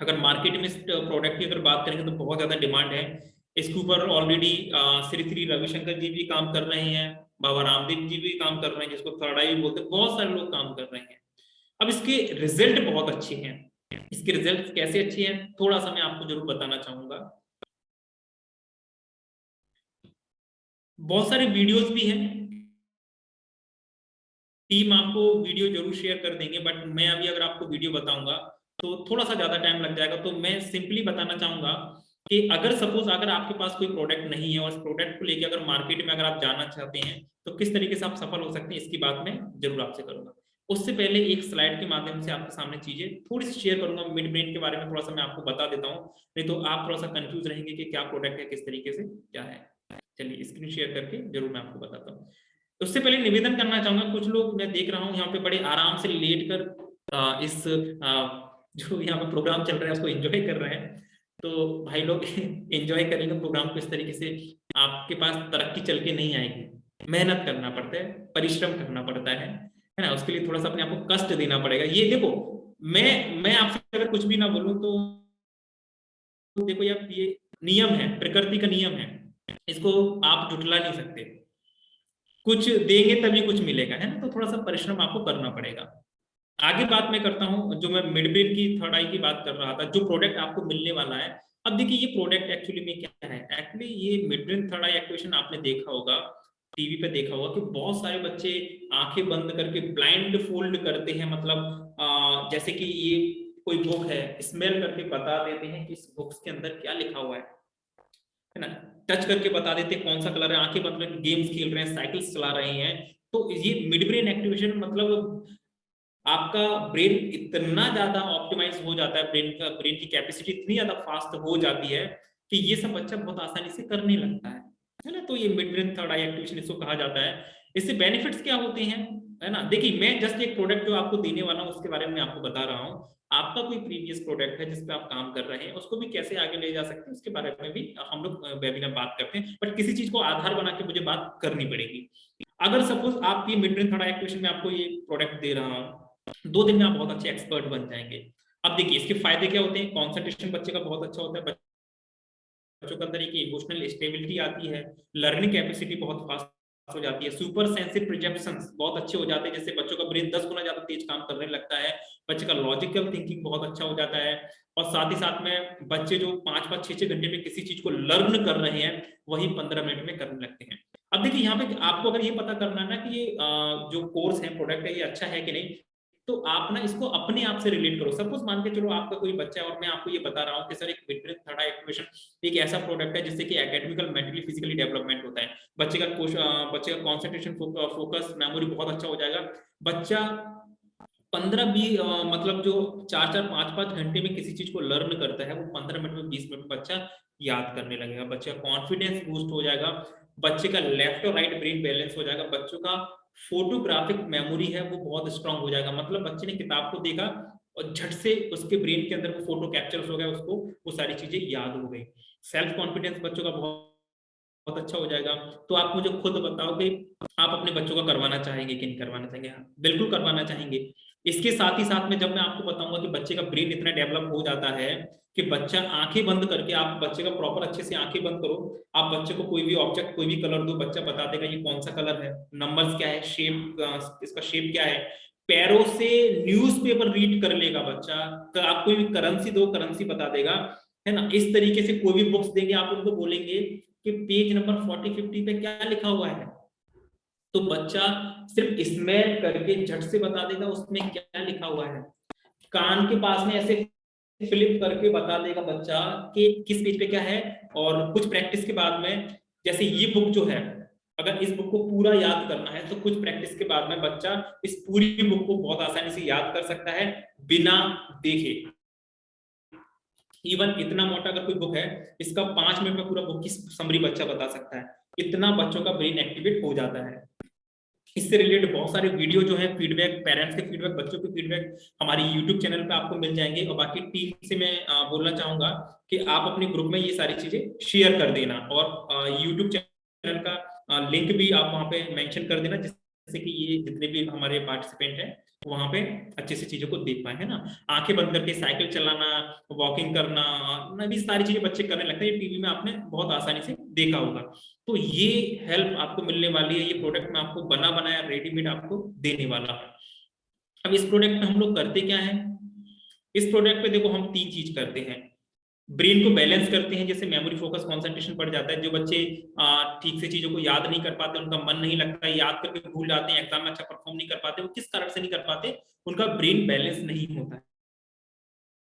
अगर मार्केट में इस प्रोडक्ट की अगर बात करेंगे तो बहुत ज्यादा डिमांड है। इसके ऊपर ऑलरेडी श्री श्री रविशंकर जी भी काम कर रहे हैं, बाबा रामदेव जी भी काम कर रहे हैं, जिसको थर्ड आई बोलते हैं, बहुत सारे लोग काम कर रहे हैं। अब इसके रिजल्ट बहुत अच्छे हैं। इसके रिजल्ट कैसे अच्छे हैं, थोड़ा सा मैं आपको जरूर बताना चाहूंगा। बहुत सारे वीडियोस भी हैं, टीम आपको वीडियो जरूर शेयर कर देंगे, बट मैं अभी अगर आपको वीडियो बताऊंगा तो थोड़ा सा ज्यादा टाइम लग जाएगा। तो मैं सिंपली बताना चाहूंगा कि अगर सपोज अगर आपके पास कोई प्रोडक्ट नहीं है और उस प्रोडक्ट को लेके अगर मार्केट में अगर आप जाना चाहते हैं, तो किस तरीके से आप सफल हो सकते हैं, इसकी बात मैं जरूर आपसे करूंगा। उससे पहले एक स्लाइड के माध्यम से आपके सामने चीजें थोड़ी सी शेयर करूंगा। मिड ब्रेन के बारे में थोड़ा सा मैं आपको बता देता हूँ, नहीं तो आप थोड़ा सा कंफ्यूज रहेंगे कि क्या प्रोडक्ट है, किस तरीके से क्या है। चलिए स्क्रीन शेयर करके जरूर मैं आपको बताता हूँ। उससे पहले निवेदन करना चाहूंगा, कुछ लोग मैं देख रहा हूँ यहाँ पे बड़े आराम से लेट कर जो यहाँ पे प्रोग्राम चल रहा है उसको एंजॉय कर रहे हैं। तो भाई लोग एंजॉय करेंगे प्रोग्राम को इस तरीके से, आपके पास तरक्की चल के नहीं आएगी। मेहनत करना पड़ता है, परिश्रम करना पड़ता है ना। उसके लिए थोड़ा सा अपने आप को कष्ट देना पड़ेगा। ये देखो, मैं आपसे अगर कुछ भी ना बोलूं तो देखो यार, ये नियम है, प्रकृति का नियम है, इसको आप जुटला नहीं सकते। कुछ देंगे तभी कुछ मिलेगा, है ना। तो थोड़ा सा परिश्रम आपको करना पड़ेगा। आगे बात मैं करता हूं, जो मैं मिड ब्रेन की थर्ड आई की बात कर रहा था, जो प्रोडक्ट आपको मिलने वाला है। अब देखिए ये प्रोडक्ट एक्चुअली में क्या है। एक्चुअली ये मिड ब्रेन थर्ड आई एक्टिवेशन आपने देखा होगा, टीवी पे देखा होगा कि बहुत सारे बच्चे आंखें बंद करके ब्लाइंड फोल्ड करते हैं। मतलब जैसे कि ये कोई बुक है, स्मेल करके बता देते हैं कि इस बुक्स के अंदर क्या लिखा हुआ है ना। टच करके बता देते हैं कौन सा कलर है, आंखें बंद करके गेम्स खेल रहे हैं, साइकिल्स चला रहे हैं। तो ये मिड ब्रेन एक्टिवेशन मतलब आपका ब्रेन इतना ज्यादा ऑप्टिमाइज हो जाता है, ब्रेन की कैपेसिटी इतनी ज्यादा फास्ट हो जाती है कि ये सब बच्चा बहुत आसानी से करने लगता है ना। तो ये मिड ब्रेन थर्ड आई एक्टिवेशन इसको कहा जाता है। इससे बेनिफिट्स क्या होते हैं, है ना। देखिए मैं जस्ट एक प्रोडक्ट जो आपको देने वाला हूँ उसके बारे में आपको बता रहा हूँ। आपका कोई प्रीवियस प्रोडक्ट है जिस पे आप काम कर रहे हैं, उसको भी कैसे आगे ले जा सकते हैं उसके बारे में भी हम लोग वेबिनार बात करते हैं। बट किसी चीज को आधार बना के मुझे बात करनी पड़ेगी। अगर सपोज आप ये मिड ब्रेन थर्ड आई एक्टिवेशन में आपको ये प्रोडक्ट दे रहा हूँ, 2 दिन में आप बहुत अच्छे एक्सपर्ट बन जाएंगे। अब देखिए इसके फायदे क्या होते हैं। कॉन्सेंट्रेशन बच्चे का बहुत अच्छा होता है, बच्चों के अंदर एक इमोशनल स्टेबिलिटी आती है, लर्निंग कैपेसिटी बहुत फास्ट हो जाती है, सुपर सेंसिटिव परसेप्शंस बहुत अच्छे हो जाते हैं, जैसे बच्चों का ब्रेन 10 गुना ज्यादा तेज काम करने लगता है। बच्चे का लॉजिकल थिंकिंग बहुत अच्छा हो जाता है। और साथ ही साथ में बच्चे जो 5-5 6-6 घंटे में किसी चीज को लर्न कर रहे हैं, वही 15 मिनट में करने लगते हैं। अब देखिए यहाँ पे आपको अगर ये पता करना है ना कि ये जो कोर्स है, प्रोडक्ट है, ये अच्छा है कि नहीं, तो आप ना इसको अपने आप से रिलेट करो। सपोज मान के चलो आपका कोई बच्चा है और मैं आपको ये बता रहा हूँ कि सर एक मिड ब्रेन थर्ड आई एक्टिवेशन एक ऐसा प्रोडक्ट है जिससे कि एकेडमिकल मेंटली फिजिकली डेवलपमेंट होता है। बच्चे का कॉन्सेंट्रेशन फोकस मेमोरी बहुत अच्छा हो जाएगा। बच्चा 15-20 मतलब जो 4-4 5-5 घंटे में किसी चीज को लर्न करता है, वो 15 मिनट में 20 मिनट में बच्चा याद करने लगेगा। बच्चे का कॉन्फिडेंस बूस्ट हो जाएगा, बच्चे का लेफ्ट और राइट ब्रेन बैलेंस हो जाएगा, बच्चों का फोटोग्राफिक मेमोरी है वो बहुत स्ट्रांग हो जाएगा। मतलब बच्चे ने किताब को देखा और झट से उसके ब्रेन के अंदर वो फोटो कैप्चर हो गया, उसको वो सारी चीजें याद हो गई। सेल्फ कॉन्फिडेंस बच्चों का बहुत बहुत अच्छा हो जाएगा। तो आप मुझे खुद बताओ कि आप अपने बच्चों का करवाना चाहेंगे कि नहीं करवाना चाहेंगे। हाँ, बिल्कुल करवाना चाहेंगे। इसके साथ ही साथ में जब मैं आपको बताऊंगा कि बच्चे का ब्रेन इतना डेवलप हो जाता है कि बच्चा आंखें बंद करके, आप बच्चे का प्रॉपर अच्छे से आंखें बंद करो, आप बच्चे को कोई भी ऑब्जेक्ट कोई भी कलर दो, बच्चा बता देगा ये कौन सा कलर है, नंबर्स क्या है, शेप इसका शेप क्या है, पैरों से न्यूज़पेपर रीड कर लेगा बच्चा। आप कोई भी करेंसी दो, करेंसी बता देगा, है ना। इस तरीके से कोई भी बुक्स देंगे, आप उनको बोलेंगे कि पेज नंबर 40-50 पे क्या लिखा हुआ है, तो बच्चा सिर्फ स्मेल करके झट से बता देगा उसमें क्या लिखा हुआ है। कान के पास में ऐसे फ्लिप करके बता देगा बच्चा कि किस पेज पे क्या है। और कुछ प्रैक्टिस के बाद में, जैसे ये बुक जो है, अगर इस बुक को पूरा याद करना है तो कुछ प्रैक्टिस के बाद में बच्चा इस पूरी बुक को बहुत आसानी से याद कर सकता है बिना देखे। इवन इतना मोटा अगर कोई बुक है, इसका 5 मिनट में पूरा बुक की समरी बच्चा बता सकता है, इतना बच्चों का ब्रेन एक्टिवेट हो जाता है। इससे रिलेटेड बहुत सारे वीडियो जो है, फीडबैक, पेरेंट्स के फीडबैक, बच्चों के फीडबैक हमारे यूट्यूब चैनल पे आपको मिल जाएंगे। और बाकी टीम से मैं बोलना चाहूंगा कि आप अपने ग्रुप में ये सारी चीजें शेयर कर देना, और यूट्यूब चैनल का लिंक भी आप वहां पे मेंशन कर देना, जिससे कि ये जितने भी हमारे पार्टिसिपेंट हैं वहां पे अच्छे से चीजों को देख पाए, है ना। आंखें बंद करके साइकिल चलाना, वॉकिंग करना, भी सारी चीजें बच्चे करने लगते हैं, ये टीवी में आपने बहुत आसानी से देखा होगा। तो ये हेल्प आपको मिलने वाली है, ये प्रोडक्ट मैं आपको बना बनाया रेडीमेड आपको देने वाला है। अब इस प्रोडक्ट में हम लोग करते क्या है, इस प्रोडक्ट पे देखो हम 3 चीज करते हैं। ब्रेन को बैलेंस करते हैं, जैसे मेमोरी, फोकस, कंसंट्रेशन बढ़ जाता है। जो बच्चे ठीक से चीजों को याद नहीं कर पाते, उनका मन नहीं लगता, याद करके भूल जाते हैं, एग्जाम में अच्छा परफॉर्म नहीं कर पाते, वो किस कारण से नहीं कर पाते, उनका ब्रेन बैलेंस नहीं होता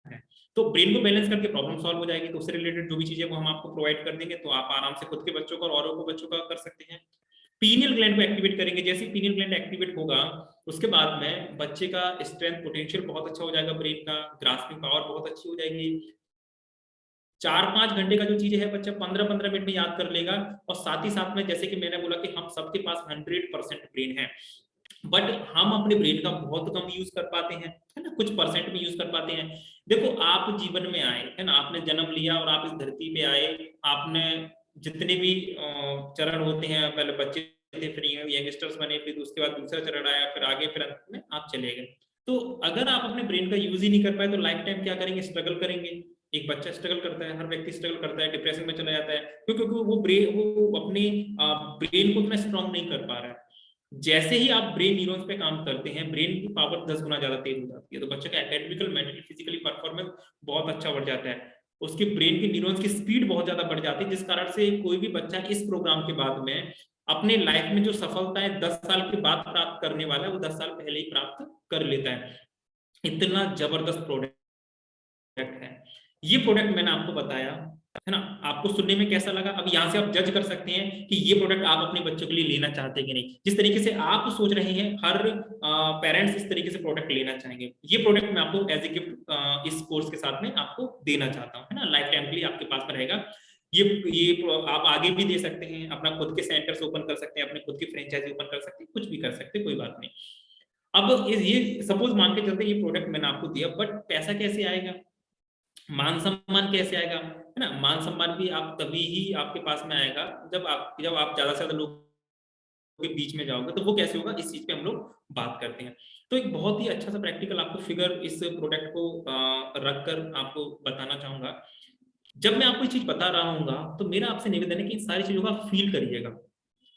है। तो ब्रेन को बैलेंस करके प्रॉब्लम सॉल्व हो जाएगी। तो उससे रिलेटेड जो भी चीजें वो हम आपको प्रोवाइड कर देंगे, तो आप आराम से खुद के बच्चों का और औरों को बच्चों का कर सकते हैं। पीनियल ग्लैंड को एक्टिवेट करेंगे, जैसे पीनियल ग्लैंड एक्टिवेट होगा उसके बाद में बच्चे का स्ट्रेंथ पोटेंशियल बहुत अच्छा हो जाएगा, ब्रेन का ग्रास्पिंग पावर बहुत अच्छी हो जाएगी। 4-5 घंटे का जो चीज है बच्चा 15-15 मिनट में याद कर लेगा। और साथ ही साथ में, जैसे कि मैंने बोला कि हम सबके पास 100% ब्रेन है, बट हम अपने ब्रेन का बहुत कम यूज कर पाते हैं, है ना, कुछ परसेंट में यूज कर पाते हैं। देखो आप जीवन में आए, है ना, आपने जन्म लिया और आप इस धरती पे आए, आपने जितने भी चरण होते हैं, पहले बच्चे थे, फिर यंगस्टर्स बने, फिर उसके बाद दूसरा चरण आया, फिर आगे, फिर अंत में आप चले गए। तो अगर आप अपने ब्रेन का यूज ही नहीं कर पाए तो लाइफ टाइम क्या करेंगे, स्ट्रगल करेंगे। एक बच्चा स्ट्रगल करता है, हर व्यक्ति स्ट्रगल करता है, डिप्रेशन में चला जाता है, क्योंकि वो अपने ब्रेन को उतना स्ट्रॉन्ग नहीं कर पा रहा है। जैसे ही आप ब्रेन न्यूरॉन्स पे काम करते हैं, ब्रेन की पावर 10 गुना ज्यादा तेज हो जाती है, तो बच्चे का एकेडमिकल, मेंटली, फिजिकली परफॉर्मेंस बहुत अच्छा बढ़ जाता है। उसके ब्रेन के न्यूरॉन्स की स्पीड बहुत ज्यादा बढ़ जाती है, जिस कारण से कोई भी बच्चा इस प्रोग्राम के बाद में अपने लाइफ में जो सफलताएं 10 साल के बाद प्राप्त करने वाला है, वो 10 साल पहले ही प्राप्त कर लेता है। इतना जबरदस्त प्रोडक्ट है ये। प्रोडक्ट मैंने आपको बताया, है ना, आपको सुनने में कैसा लगा, अब यहाँ से आप जज कर सकते हैं कि ये प्रोडक्ट आप अपने बच्चों के लिए लेना चाहते हैं कि नहीं। जिस तरीके से आप सोच रहे हैं, हर पेरेंट्स इस तरीके से प्रोडक्ट लेना चाहेंगे। ये प्रोडक्ट मैं आपको एज ए गिफ्ट इस कोर्स के साथ में आपको देना चाहता हूँ, है ना, लाइफ टाइम के लिए आपके पास में रहेगा। ये आप आगे भी दे सकते हैं, अपना खुद के सेंटर्स ओपन कर सकते हैं, अपने खुद की फ्रेंचाइजी ओपन कर सकते हैं, कुछ भी कर सकते हैं, कोई बात नहीं। अब ये सपोज मान के चलते ये प्रोडक्ट मैंने आपको दिया, बट पैसा कैसे आएगा, मान सम्मान कैसे आएगा, है ना। मान सम्मान भी आप तभी ही आपके पास में आएगा जब आप ज्यादा से ज्यादा लोगों के बीच में जाओगे, तो वो कैसे होगा, इस चीज पे हम लोग बात करते हैं। तो एक बहुत ही अच्छा सा प्रैक्टिकल आपको फिगर इस प्रोडक्ट को रख कर आपको बताना चाहूंगा। जब मैं आपको ये चीज बता रहा हूँ तो मेरा आपसे निवेदन है कि इन सारी चीजों का फील करिएगा,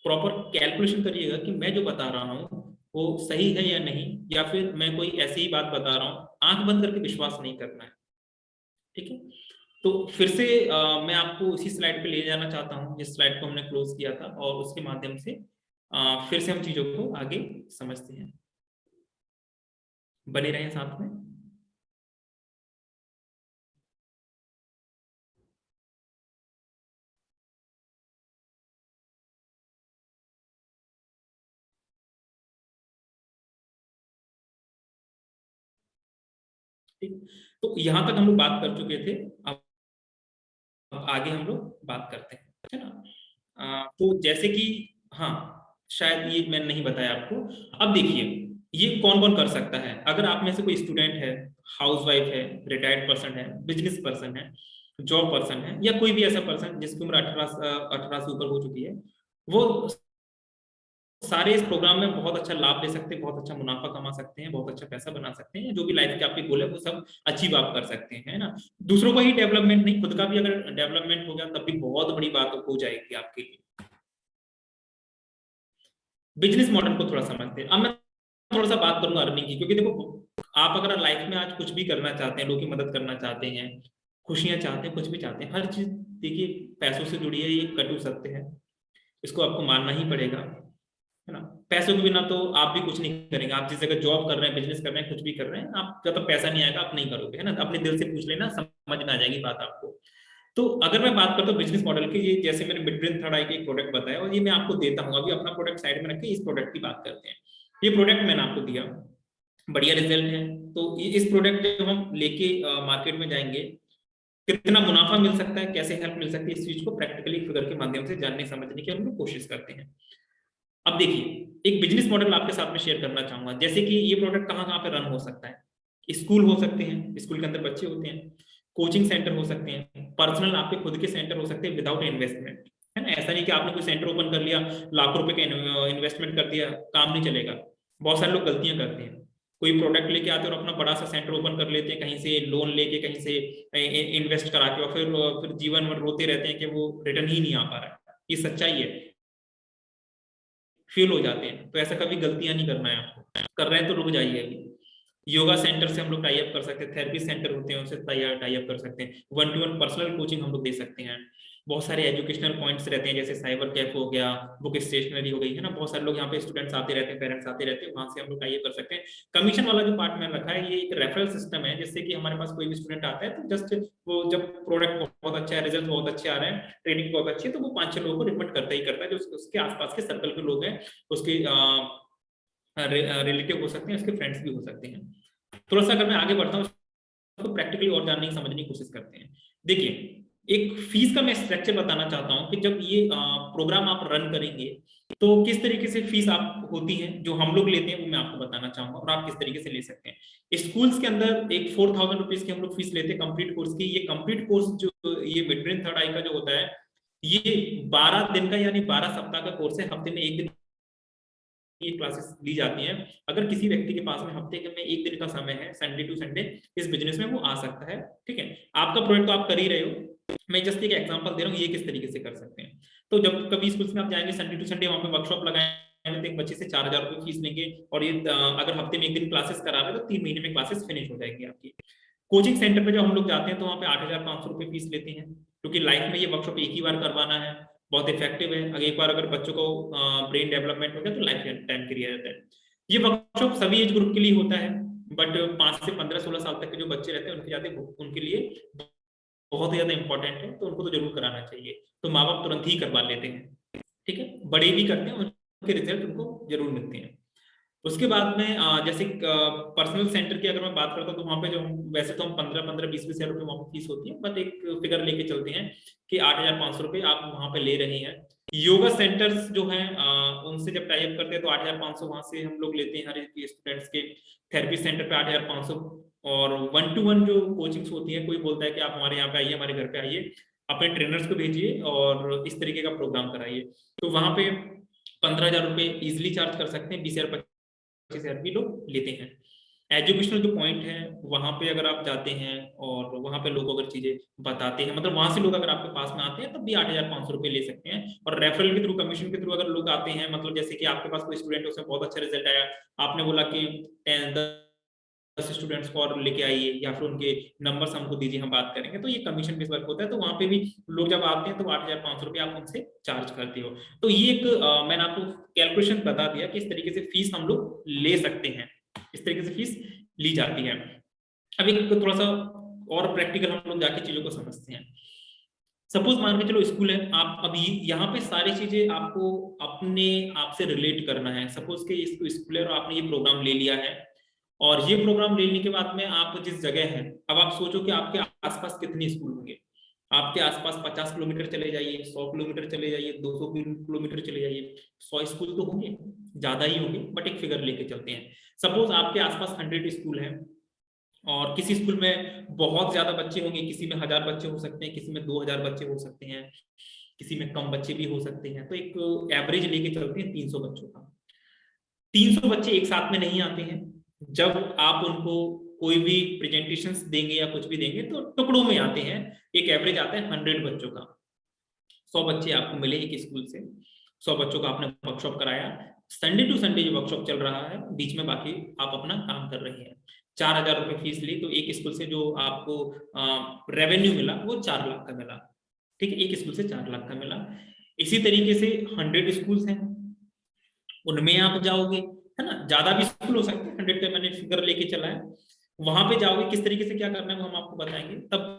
प्रॉपर कैलकुलेशन करिएगा कि मैं जो बता रहा हूँ वो सही है या नहीं, या फिर मैं कोई ऐसी ही बात बता रहा हूँ। आंख बंद करके विश्वास नहीं करना है, ठीक है। तो फिर से मैं आपको उसी स्लाइड पे ले जाना चाहता हूँ जिस स्लाइड को हमने क्लोज किया था, और उसके माध्यम से फिर से हम चीजों को आगे समझते हैं। बने रहें साथ में। ठीक, तो यहां तक हम लोग बात कर चुके थे। अब आगे हम लोग बात करते हैं, है ना। तो जैसे कि, हाँ, शायद ये मैंने नहीं बताया आपको। अब देखिए, ये कौन कौन कर सकता है। अगर आप में से कोई स्टूडेंट है, हाउसवाइफ है, रिटायर्ड पर्सन है, बिजनेस पर्सन है, जॉब पर्सन है, या कोई भी ऐसा पर्सन जिसकी उम्र 18 से ऊपर हो चुकी है, वो सारे इस प्रोग्राम में बहुत अच्छा लाभ ले सकते हैं, बहुत अच्छा मुनाफा कमा सकते हैं, बहुत अच्छा पैसा बना सकते हैं, जो भी लाइफ के आपके गोल है वो सब अचीव आप कर सकते हैं, है ना। दूसरों का ही डेवलपमेंट नहीं, खुद का भी अगर डेवलपमेंट हो गया तब भी बहुत बड़ी बात हो जाएगी आपके लिए। बिजनेस मॉडल को थोड़ा समझते हैं। अब मैं थोड़ा सा बात करूंगा अर्निंग की, क्योंकि देखो आप अगर लाइफ में आज कुछ भी करना चाहते हैं, लोगों की मदद करना चाहते हैं, खुशियां चाहते हैं, कुछ भी चाहते हैं, हर चीज देखिए पैसों से जुड़ी है, ये कटु सत्य है, इसको आपको मानना ही पड़ेगा, है ना। पैसों के बिना तो आप भी कुछ नहीं करेंगे। आप जिस जगह जॉब कर रहे हैं, बिजनेस कर रहे हैं, कुछ भी कर रहे हैं, आप जब तक पैसा नहीं आएगा आप नहीं करोगे, है ना। अपने दिल से पूछ लेना, समझ में आ जाएगी बात आपको। तो अगर मैं बात करता हूँ बिजनेस मॉडल की, ये जैसे मैंने मिड रेंज थर्ड आई के एक प्रोडक्ट बताया और ये मैं आपको देता हूँ, अभी अपना प्रोडक्ट साइड में रख के इस प्रोडक्ट की बात करते हैं। ये प्रोडक्ट मैंने आपको दिया, बढ़िया रिजल्ट है, तो इस प्रोडक्ट जब हम लेके मार्केट में जाएंगे, कितना मुनाफा मिल सकता है, कैसे हेल्प मिल सकती है, इस चीज को प्रैक्टिकली फिगर के माध्यम से जानने समझने की हम लोग कोशिश करते हैं। अब देखिए एक बिजनेस मॉडल आपके साथ में शेयर करना चाहूंगा, जैसे कि ये प्रोडक्ट कहाँ कहाँ पे रन हो सकता है। स्कूल हो सकते हैं, स्कूल के अंदर बच्चे होते हैं, कोचिंग सेंटर हो सकते हैं, पर्सनल आपके खुद के सेंटर हो सकते हैं विदाउट इन्वेस्टमेंट, है ना। ऐसा नहीं कि आपने कोई सेंटर ओपन कर लिया, लाखों रुपए का इन्वेस्टमेंट कर दिया, काम नहीं चलेगा। बहुत सारे लोग गलतियां करते हैं, कोई प्रोडक्ट लेके आते हैं और अपना बड़ा सा सेंटर ओपन कर लेते हैं, कहीं से लोन लेके, कहीं से इन्वेस्ट करा के, और फिर जीवन भर रोते रहते हैं कि वो रिटर्न ही नहीं आ पा रहा है। ये सच्चाई है, फेल हो जाते हैं। तो ऐसा कभी गलतियां नहीं करना है आपको, कर रहे हैं तो रुक जाइए अभी। योगा सेंटर से हम लोग टाई अप कर सकते हैं, थेरेपी सेंटर होते हैं उनसे टाई अप कर सकते हैं, 1-to-1 पर्सनल कोचिंग हम लोग दे सकते हैं। बहुत सारे एजुकेशनल पॉइंट्स रहते हैं, जैसे साइबर कैफ हो गया, बुक स्टेशनरी हो गई, है ना। बहुत सारे लोग यहाँ पे स्टूडेंट्स आते रहते हैं, पेरेंट्स आते रहते हैं, वहां से हम लोग टाई अप कर सकते हैं। कमीशन वाला जो पार्ट मैंने रखा है, ये एक रेफरल सिस्टम है, जिससे कि हमारे पास कोई भी स्टूडेंट आता है तो जस्ट वो जब प्रोडक्ट बहुत अच्छा है, रिजल्ट बहुत अच्छे आ रहे हैं, ट्रेनिंग बहुत अच्छी है, तो वो 5-6 लोगों को रिकमेंड करता ही करता है, जो उसके आसपास के सर्कल के लोग हैं, उसके रिलेटिव हो सकते हैं, उसके फ्रेंड्स भी हो सकते हैं। थोड़ा सा अगर मैं आगे बढ़ता हूँ तो प्रैक्टिकली और जानने की समझने की कोशिश करते हैं। देखिए एक फीस का मैं स्ट्रक्चर बताना चाहता हूँ कि जब ये प्रोग्राम आप रन करेंगे तो किस तरीके से फीस आप होती है, जो हम लोग लेते हैं वो मैं आपको बताना चाहूंगा, और आप किस तरीके से ले सकते हैं। स्कूल्स के अंदर एक 4000 रुपीज की हम लोग फीस लेते हैं कंप्लीट कोर्स की। ये कंप्लीट कोर्स जो ये मिड रेंज थर्ड आई का जो होता है, ये 12 दिन का यानी 12 सप्ताह का कोर्स है। हफ्ते में एक दिन ये क्लासेस ली जाती हैं। अगर किसी व्यक्ति के पास में हफ्ते के में एक दिन का समय है, संडे टू संडे, इस बिजनेस में वो आ सकता है, ठीक है। आपका प्रोजेक्ट तो आप कर ही रहे हो, मैं जस्ट एक एग्जांपल दे रहा हूँ ये किस तरीके से कर सकते हैं। तो जब कभी स्कूल में आप जाएंगे संडे टू संडे, वहां पे वर्कशॉप लगाएंगे, तो एक बच्चे से 4000 रुपये फीस लेंगे, और ये अगर हफ्ते में एक दिन क्लासेस करा रहे हैं तो 3 महीने में क्लासेस फिनिश हो जाएगी आपकी। कोचिंग सेंटर पे जब हम लोग जाते हैं तो वहाँ पे 8500 रुपये फीस लेते हैं, क्योंकि लाइफ में ये वर्कशॉप एक ही बार करवाना है, बहुत इफेक्टिव है। अगर एक बार अगर बच्चों को ब्रेन डेवलपमेंट हो गया तो लाइफ टाइम के लिए रहता है। ये वर्कशॉप सभी एज ग्रुप के लिए होता है, बट 5 से 15-16 साल तक के जो बच्चे रहते हैं उनके लिए बहुत ही ज्यादा इंपॉर्टेंट है, तो उनको तो जरूर कराना चाहिए। तो माँ बाप तुरंत ही करवा लेते हैं, ठीक है, बड़े भी करते हैं, उनके रिजल्ट उनको जरूर मिलते हैं। उसके बाद में जैसे पर्सनल सेंटर की अगर मैं बात करता हूँ तो वहाँ पे जो वैसे तो हम 15-20 हजार रुपये वहाँ पे फीस होती है, बट एक फिगर लेके चलते हैं कि 8500 रुपये आप वहाँ पे ले रहे हैं। योगा सेंटर्स जो हैं उनसे जब टाई अप करते हैं तो 8500 वहां से हम लोग लेते हैं हर एक स्टूडेंट्स के। थेरेपी सेंटर पे 8500, और 1-to-1 जो कोचिंग्स होती है, कोई बोलता है कि आप हमारे यहाँ पे आइए, हमारे घर पे आइए, अपने ट्रेनर्स को भेजिए और इस तरीके का प्रोग्राम कराइए, तो वहां पे 15,000 रुपये इजिली चार्ज कर सकते हैं, 20,000-25,000 भी लोग लेते हैं। एजुकेशनल जो पॉइंट है वहां पे अगर आप जाते हैं और वहां पे लोग अगर चीजें बताते हैं, मतलब वहां से लोग अगर आपके पास में आते हैं तब भी 8,500 रुपये ले सकते हैं। और रेफरल के थ्रू, कमीशन के थ्रू अगर लोग आते हैं, मतलब जैसे कि आपके पास कोई स्टूडेंट है उसमें बहुत अच्छा रिजल्ट आया, आपने बोला कि 10 स्टूडेंट्स को और लेके आइए या फिर उनके नंबर्स हमको दीजिए, हम बात करेंगे, तो ये कमीशन बेस वर्क होता है। तो वहां पे भी लोग जब आते हैं तो 8,500 रुपये आप उनसे चार्ज करते हो। तो ये एक मैंने आपको कैलकुलेशन बता दिया कि इस तरीके से फीस हम लोग ले सकते हैं, इस तरीके से फीस ली जाती है। अब एक थोड़ा सा और प्रैक्टिकल हम लोग जाके चीजों को समझते हैं। सपोज मान के चलो स्कूल है, आप अभी यहाँ पे सारी चीजें आपको अपने आप से रिलेट करना है। सपोज के इसको स्कूल है और आपने ये प्रोग्राम ले लिया है, और ये प्रोग्राम लेने के बाद में आप जिस जगह है, अब आप सोचो कि आपके आसपास कितने स्कूल होंगे। आपके आसपास 50 किलोमीटर चले जाइए, 100 किलोमीटर चले जाइए, 200 किलोमीटर चले जाइए, 100 स्कूल तो होंगे, ज्यादा ही होंगे, बट एक फिगर लेके चलते हैं। सपोज आपके आसपास 100 स्कूल है, और किसी स्कूल में बहुत ज्यादा बच्चे होंगे, किसी में 1000 बच्चे हो सकते हैं, किसी में 2000 बच्चे हो सकते हैं, किसी में कम बच्चे भी हो सकते हैं, तो एक एवरेज लेके चलते हैं 300 बच्चों का। 300 बच्चे एक साथ में नहीं आते हैं। जब आप उनको कोई भी प्रेजेंटेशंस देंगे या कुछ भी देंगे तो टुकड़ों में आते हैं। एक एवरेज आता है 100 बच्चों का। 100 बच्चे आपको मिले एक स्कूल से, 100 बच्चों का आपने वर्कशॉप कराया, संडे टू संडे जो वर्कशॉप चल रहा है, बीच में बाकी आप अपना काम कर रहे हैं। 4,000 रुपए फीस ली तो एक स्कूल से जो आपको रेवेन्यू मिला वो 4 लाख का मिला। ठीक है, एक स्कूल से 4 लाख का मिला। इसी तरीके से 100 स्कूल्स हैं, उनमें आप जाओगे, है ना, ज्यादा भी स्कूल हो सकते हैं, 100 का मैंने फिगर लेके चला है। वहां पे जाओगे, किस तरीके से क्या करना है वो हम आपको बताएंगे। तब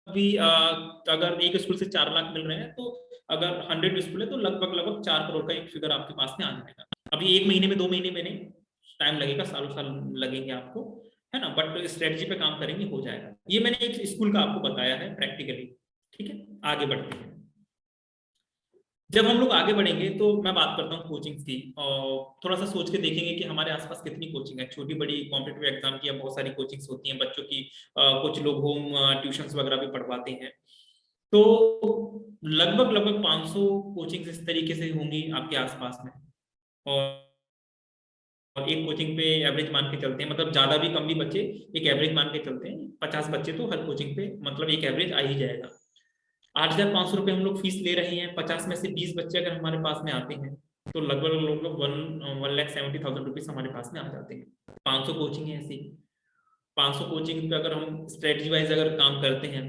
भी अगर एक स्कूल से 4 लाख मिल रहे हैं तो अगर 100 स्कूल है तो लगभग लगभग 4 करोड़ का एक फिगर आपके पास में आ जाएगा। अभी 1 महीने में 2 महीने में नहीं, टाइम लगेगा, सालों साल लगेंगे आपको, है ना, बट स्ट्रेटजी पे काम करेंगे हो जाएगा। ये मैंने एक स्कूल का आपको बताया है प्रैक्टिकली। ठीक है, आगे बढ़ते हैं। जब हम लोग आगे बढ़ेंगे तो मैं बात करता हूँ कोचिंग की, और थोड़ा सा सोच के देखेंगे कि हमारे आसपास कितनी कोचिंग है, छोटी बड़ी कॉम्पिटिटिव एग्जाम की बहुत सारी कोचिंग्स होती हैं बच्चों की। कुछ लोग होम ट्यूशंस वगैरह भी पढ़वाते हैं। तो लगभग लगभग 500 कोचिंग इस तरीके से होंगी आपके आसपास में। और एक कोचिंग पे एवरेज मान के चलते हैं, मतलब ज्यादा भी कम भी बच्चे, एक एवरेज मान के चलते हैं, 50 बच्चे तो हर कोचिंग पे मतलब एक एवरेज आ ही जाएगा। 8,500 रुपये हम लोग फीस ले रहे हैं, 50 में से 20 बच्चे अगर हमारे पास में आते हैं तो लगभग लगभग 1,70,000 रुपीज हमारे पास में आ जाते हैं। 500 कोचिंग है ऐसी। 500 कोचिंग पे अगर हम स्ट्रेटजी वाइज अगर काम करते हैं,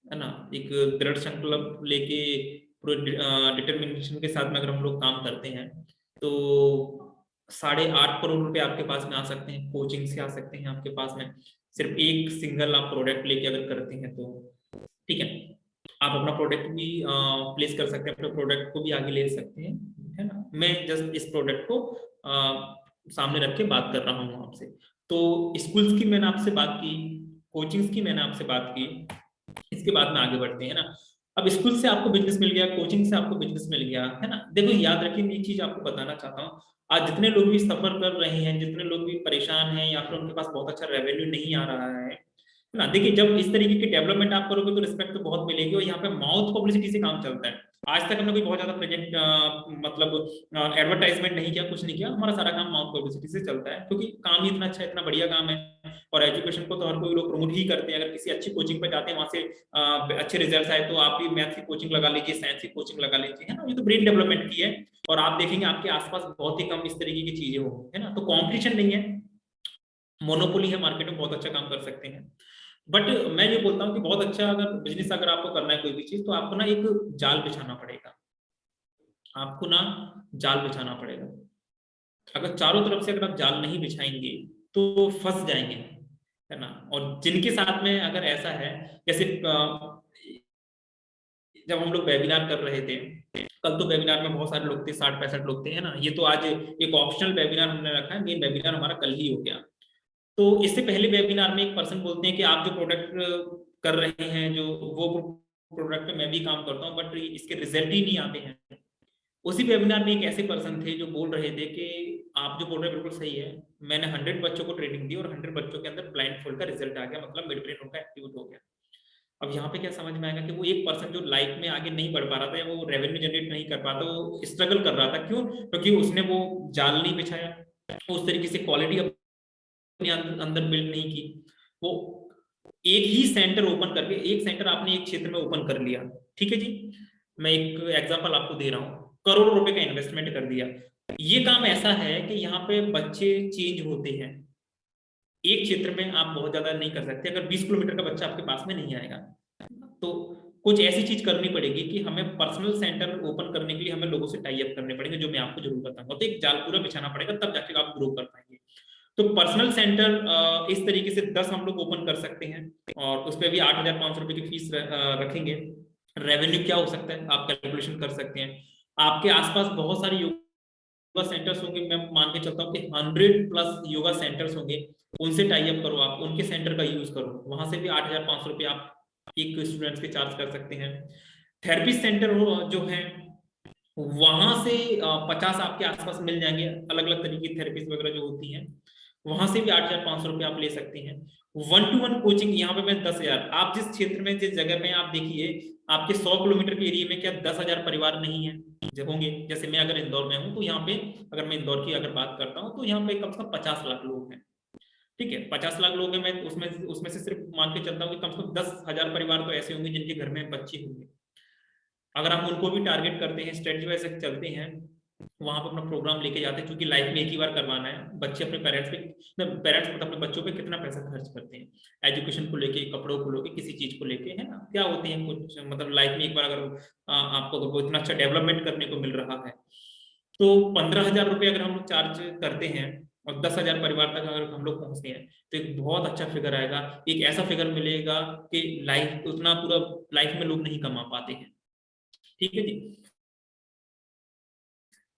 है ना, एक दृढ़ संकल्प लेके पूरे डिटर्मिनेशन के साथ में अगर हम लोग काम करते हैं तो 8.5 करोड़ रुपए आपके पास में आ सकते हैं, कोचिंग से आ सकते हैं आपके पास में, सिर्फ एक सिंगल आप प्रोडक्ट लेके अगर करते हैं तो। ठीक है, आप अपना प्रोडक्ट भी प्लेस कर सकते हैं, अपने प्रोडक्ट को भी आगे ले सकते हैं, है ना। मैं जस्ट इस प्रोडक्ट को सामने रख के बात कर रहा हूँ आपसे। तो स्कूल्स की मैंने आपसे बात की, कोचिंग्स की मैंने आपसे बात की, इसके बाद में आगे बढ़ते हैं ना। अब स्कूल से आपको बिजनेस मिल गया, कोचिंग से आपको बिजनेस मिल गया, है ना। देखो याद रखिए, मैं एक चीज आपको बताना चाहता हूँ, आज जितने लोग भी सफर कर रहे हैं, जितने लोग भी परेशान हैं या फिर उनके पास बहुत अच्छा रेवेन्यू नहीं आ रहा है ना, देखिए जब इस तरीके की डेवलपमेंट आप करोगे तो रिस्पेक्ट तो बहुत मिलेगी। और यहाँ पे माउथ पब्लिसिटी से काम चलता है। आज तक हमने कोई बहुत ज्यादा प्रेजेंट मतलब एडवर्टाइजमेंट नहीं किया, कुछ नहीं किया, हमारा सारा काम माउथ पब्लिसिटी से चलता है, क्योंकि काम ही इतना अच्छा, इतना बढ़िया काम है। और एजुकेशन को तो हर कोई लोग प्रमोट ही करते हैं। अगर किसी अच्छी कोचिंग पे जाते हैं, वहां से अच्छे रिजल्ट आए, तो आप भी मैथ की कोचिंग लगा लीजिए, साइंस की कोचिंग लगा लीजिए, है ना। ये तो ब्रेन डेवलपमेंट की है। और आप देखेंगे आपके आसपास बहुत ही कम इस तरीके की चीजें होंगी, है ना। तो कॉम्पिटिशन नहीं है, मोनोपोली है, मार्केट में बहुत अच्छा काम कर सकते हैं। बट मैं ये बोलता हूँ कि बहुत अच्छा अगर बिजनेस अगर आपको करना है कोई भी चीज, तो आपको ना एक जाल बिछाना पड़ेगा, आपको ना जाल बिछाना पड़ेगा। अगर चारों तरफ से अगर आप जाल नहीं बिछाएंगे तो फंस जाएंगे, है ना। और जिनके साथ में अगर ऐसा है, जैसे जब हम लोग वेबिनार कर रहे थे, कल तो वेबिनार में बहुत सारे लोग थे, 60-65 लोग थे, है ना। ये तो आज एक ऑप्शनल वेबिनार हमने रखा है, मेन वेबिनार हमारा कल ही हो गया। तो इससे पहले वेबिनार में एक पर्सन बोलते हैं कि आप जो प्रोडक्ट कर रहे हैं, जो वो प्रोडक्ट मैं भी काम करता हूँ, बट इसके रिजल्ट ही नहीं आते हैं। उसी वेबिनार में एक ऐसे पर्सन थे जो बोल रहे थे कि आप जो बोल रहे हैं बिल्कुल सही है, मैंने 100 बच्चों को ट्रेनिंग दी और 100 बच्चों के अंदर ब्लाइंड फोल्ड का रिजल्ट आ गया, मतलब मिड ब्रेन उनका एक्टिवेट हो गया। अब यहाँ पे क्या समझ में आएगा कि वो एक पर्सन जो लाइफ में आगे नहीं बढ़ पा रहा था, या वो रेवेन्यू जनरेट नहीं कर पाता, वो स्ट्रगल कर रहा था। क्यों? क्योंकि उसने वो जाल नहीं बिछाया, उस तरीके से क्वालिटी अपने अंदर बिल्ड नहीं की। वो एक ही सेंटर ओपन करके, एक सेंटर आपने एक क्षेत्र में ओपन कर लिया, ठीक है जी, मैं एक एग्जांपल आपको दे रहा हूँ, करोड़ों रुपए का इन्वेस्टमेंट कर दिया। ये काम ऐसा है कि यहाँ पे बच्चे चेंज होते हैं। एक क्षेत्र में आप बहुत ज्यादा नहीं कर सकते, अगर 20 किलोमीटर का बच्चा आपके पास में नहीं आएगा, तो कुछ ऐसी चीज करनी पड़ेगी कि हमें पर्सनल सेंटर ओपन करने के लिए हमें लोगों से टाई अप करने पड़ेंगे, जो मैं आपको जरूर बताऊंगा। तो एक जाल पूरा बिछाना पड़ेगा, तब जाके आप ग्रो कर पाएंगे। तो पर्सनल सेंटर इस तरीके से 10 हम लोग ओपन कर सकते हैं, और उस पर भी 8,500 रुपए की फीस रखेंगे। रेवेन्यू क्या हो सकता है आप कैलकुलेशन कर सकते हैं। आपके आसपास बहुत सारे योगा सेंटर्स होंगे, मैं मान के चलता हूँ कि 100+ योगा सेंटर्स होंगे, उनसे टाई अप करो, आप उनके सेंटर का यूज करो, वहां से भी 8,500 रुपये आप एक स्टूडेंट्स के चार्ज कर सकते हैं। थेरेपिस्ट सेंटर जो है, वहां से 50 आपके आसपास मिल जाएंगे, अलग अलग तरीके की थेरेपीज वगैरह जो होती हैं, वहां से भी 8,500 रुपये आप ले सकते हैं। 1-to-1 कोचिंग यहाँ पे मैं 10,000, आप जिस क्षेत्र में जिस जगह में आप देखिए आपके 100 किलोमीटर के एरिया में क्या 10,000 परिवार नहीं है जब होंगे। जैसे मैं अगर इंदौर में हूँ तो यहाँ पे अगर मैं इंदौर की अगर बात करता हूँ तो यहाँ पे कम से कम 50 लाख लोग हैं। ठीक है, 50 लाख लोग हैं, मैं उसमें उसमें से सिर्फ मान के चलता हूँ कि कम से कम 10,000 परिवार तो ऐसे होंगे जिनके घर में बच्चे होंगे। अगर हम उनको भी टारगेट करते हैं, स्ट्रेटजी वैसे चलते हैं, वहां पर अपना प्रोग्राम लेके जाते हैं, क्योंकि लाइफ में एक ही बार करवाना है। बच्चे अपने पेरेंट्स मतलब अपने बच्चों पे कितना पैसा खर्च करते हैं एजुकेशन को लेके, कपड़ों को लेके, किसी चीज को लेके, है ना, क्या होते हैं कुछ मतलब लाइफ में एक बार अगर आपको अगर इतना अच्छा डेवलपमेंट करने को मिल रहा है तो 15,000 रुपये अगर हम लोग चार्ज करते हैं और 10,000 परिवार तक अगर हम लोग पहुंचते हैं तो एक बहुत अच्छा फिगर आएगा। एक ऐसा फिगर मिलेगा कि लाइफ उतना पूरा लाइफ में लोग नहीं कमा पाते हैं। ठीक है जी।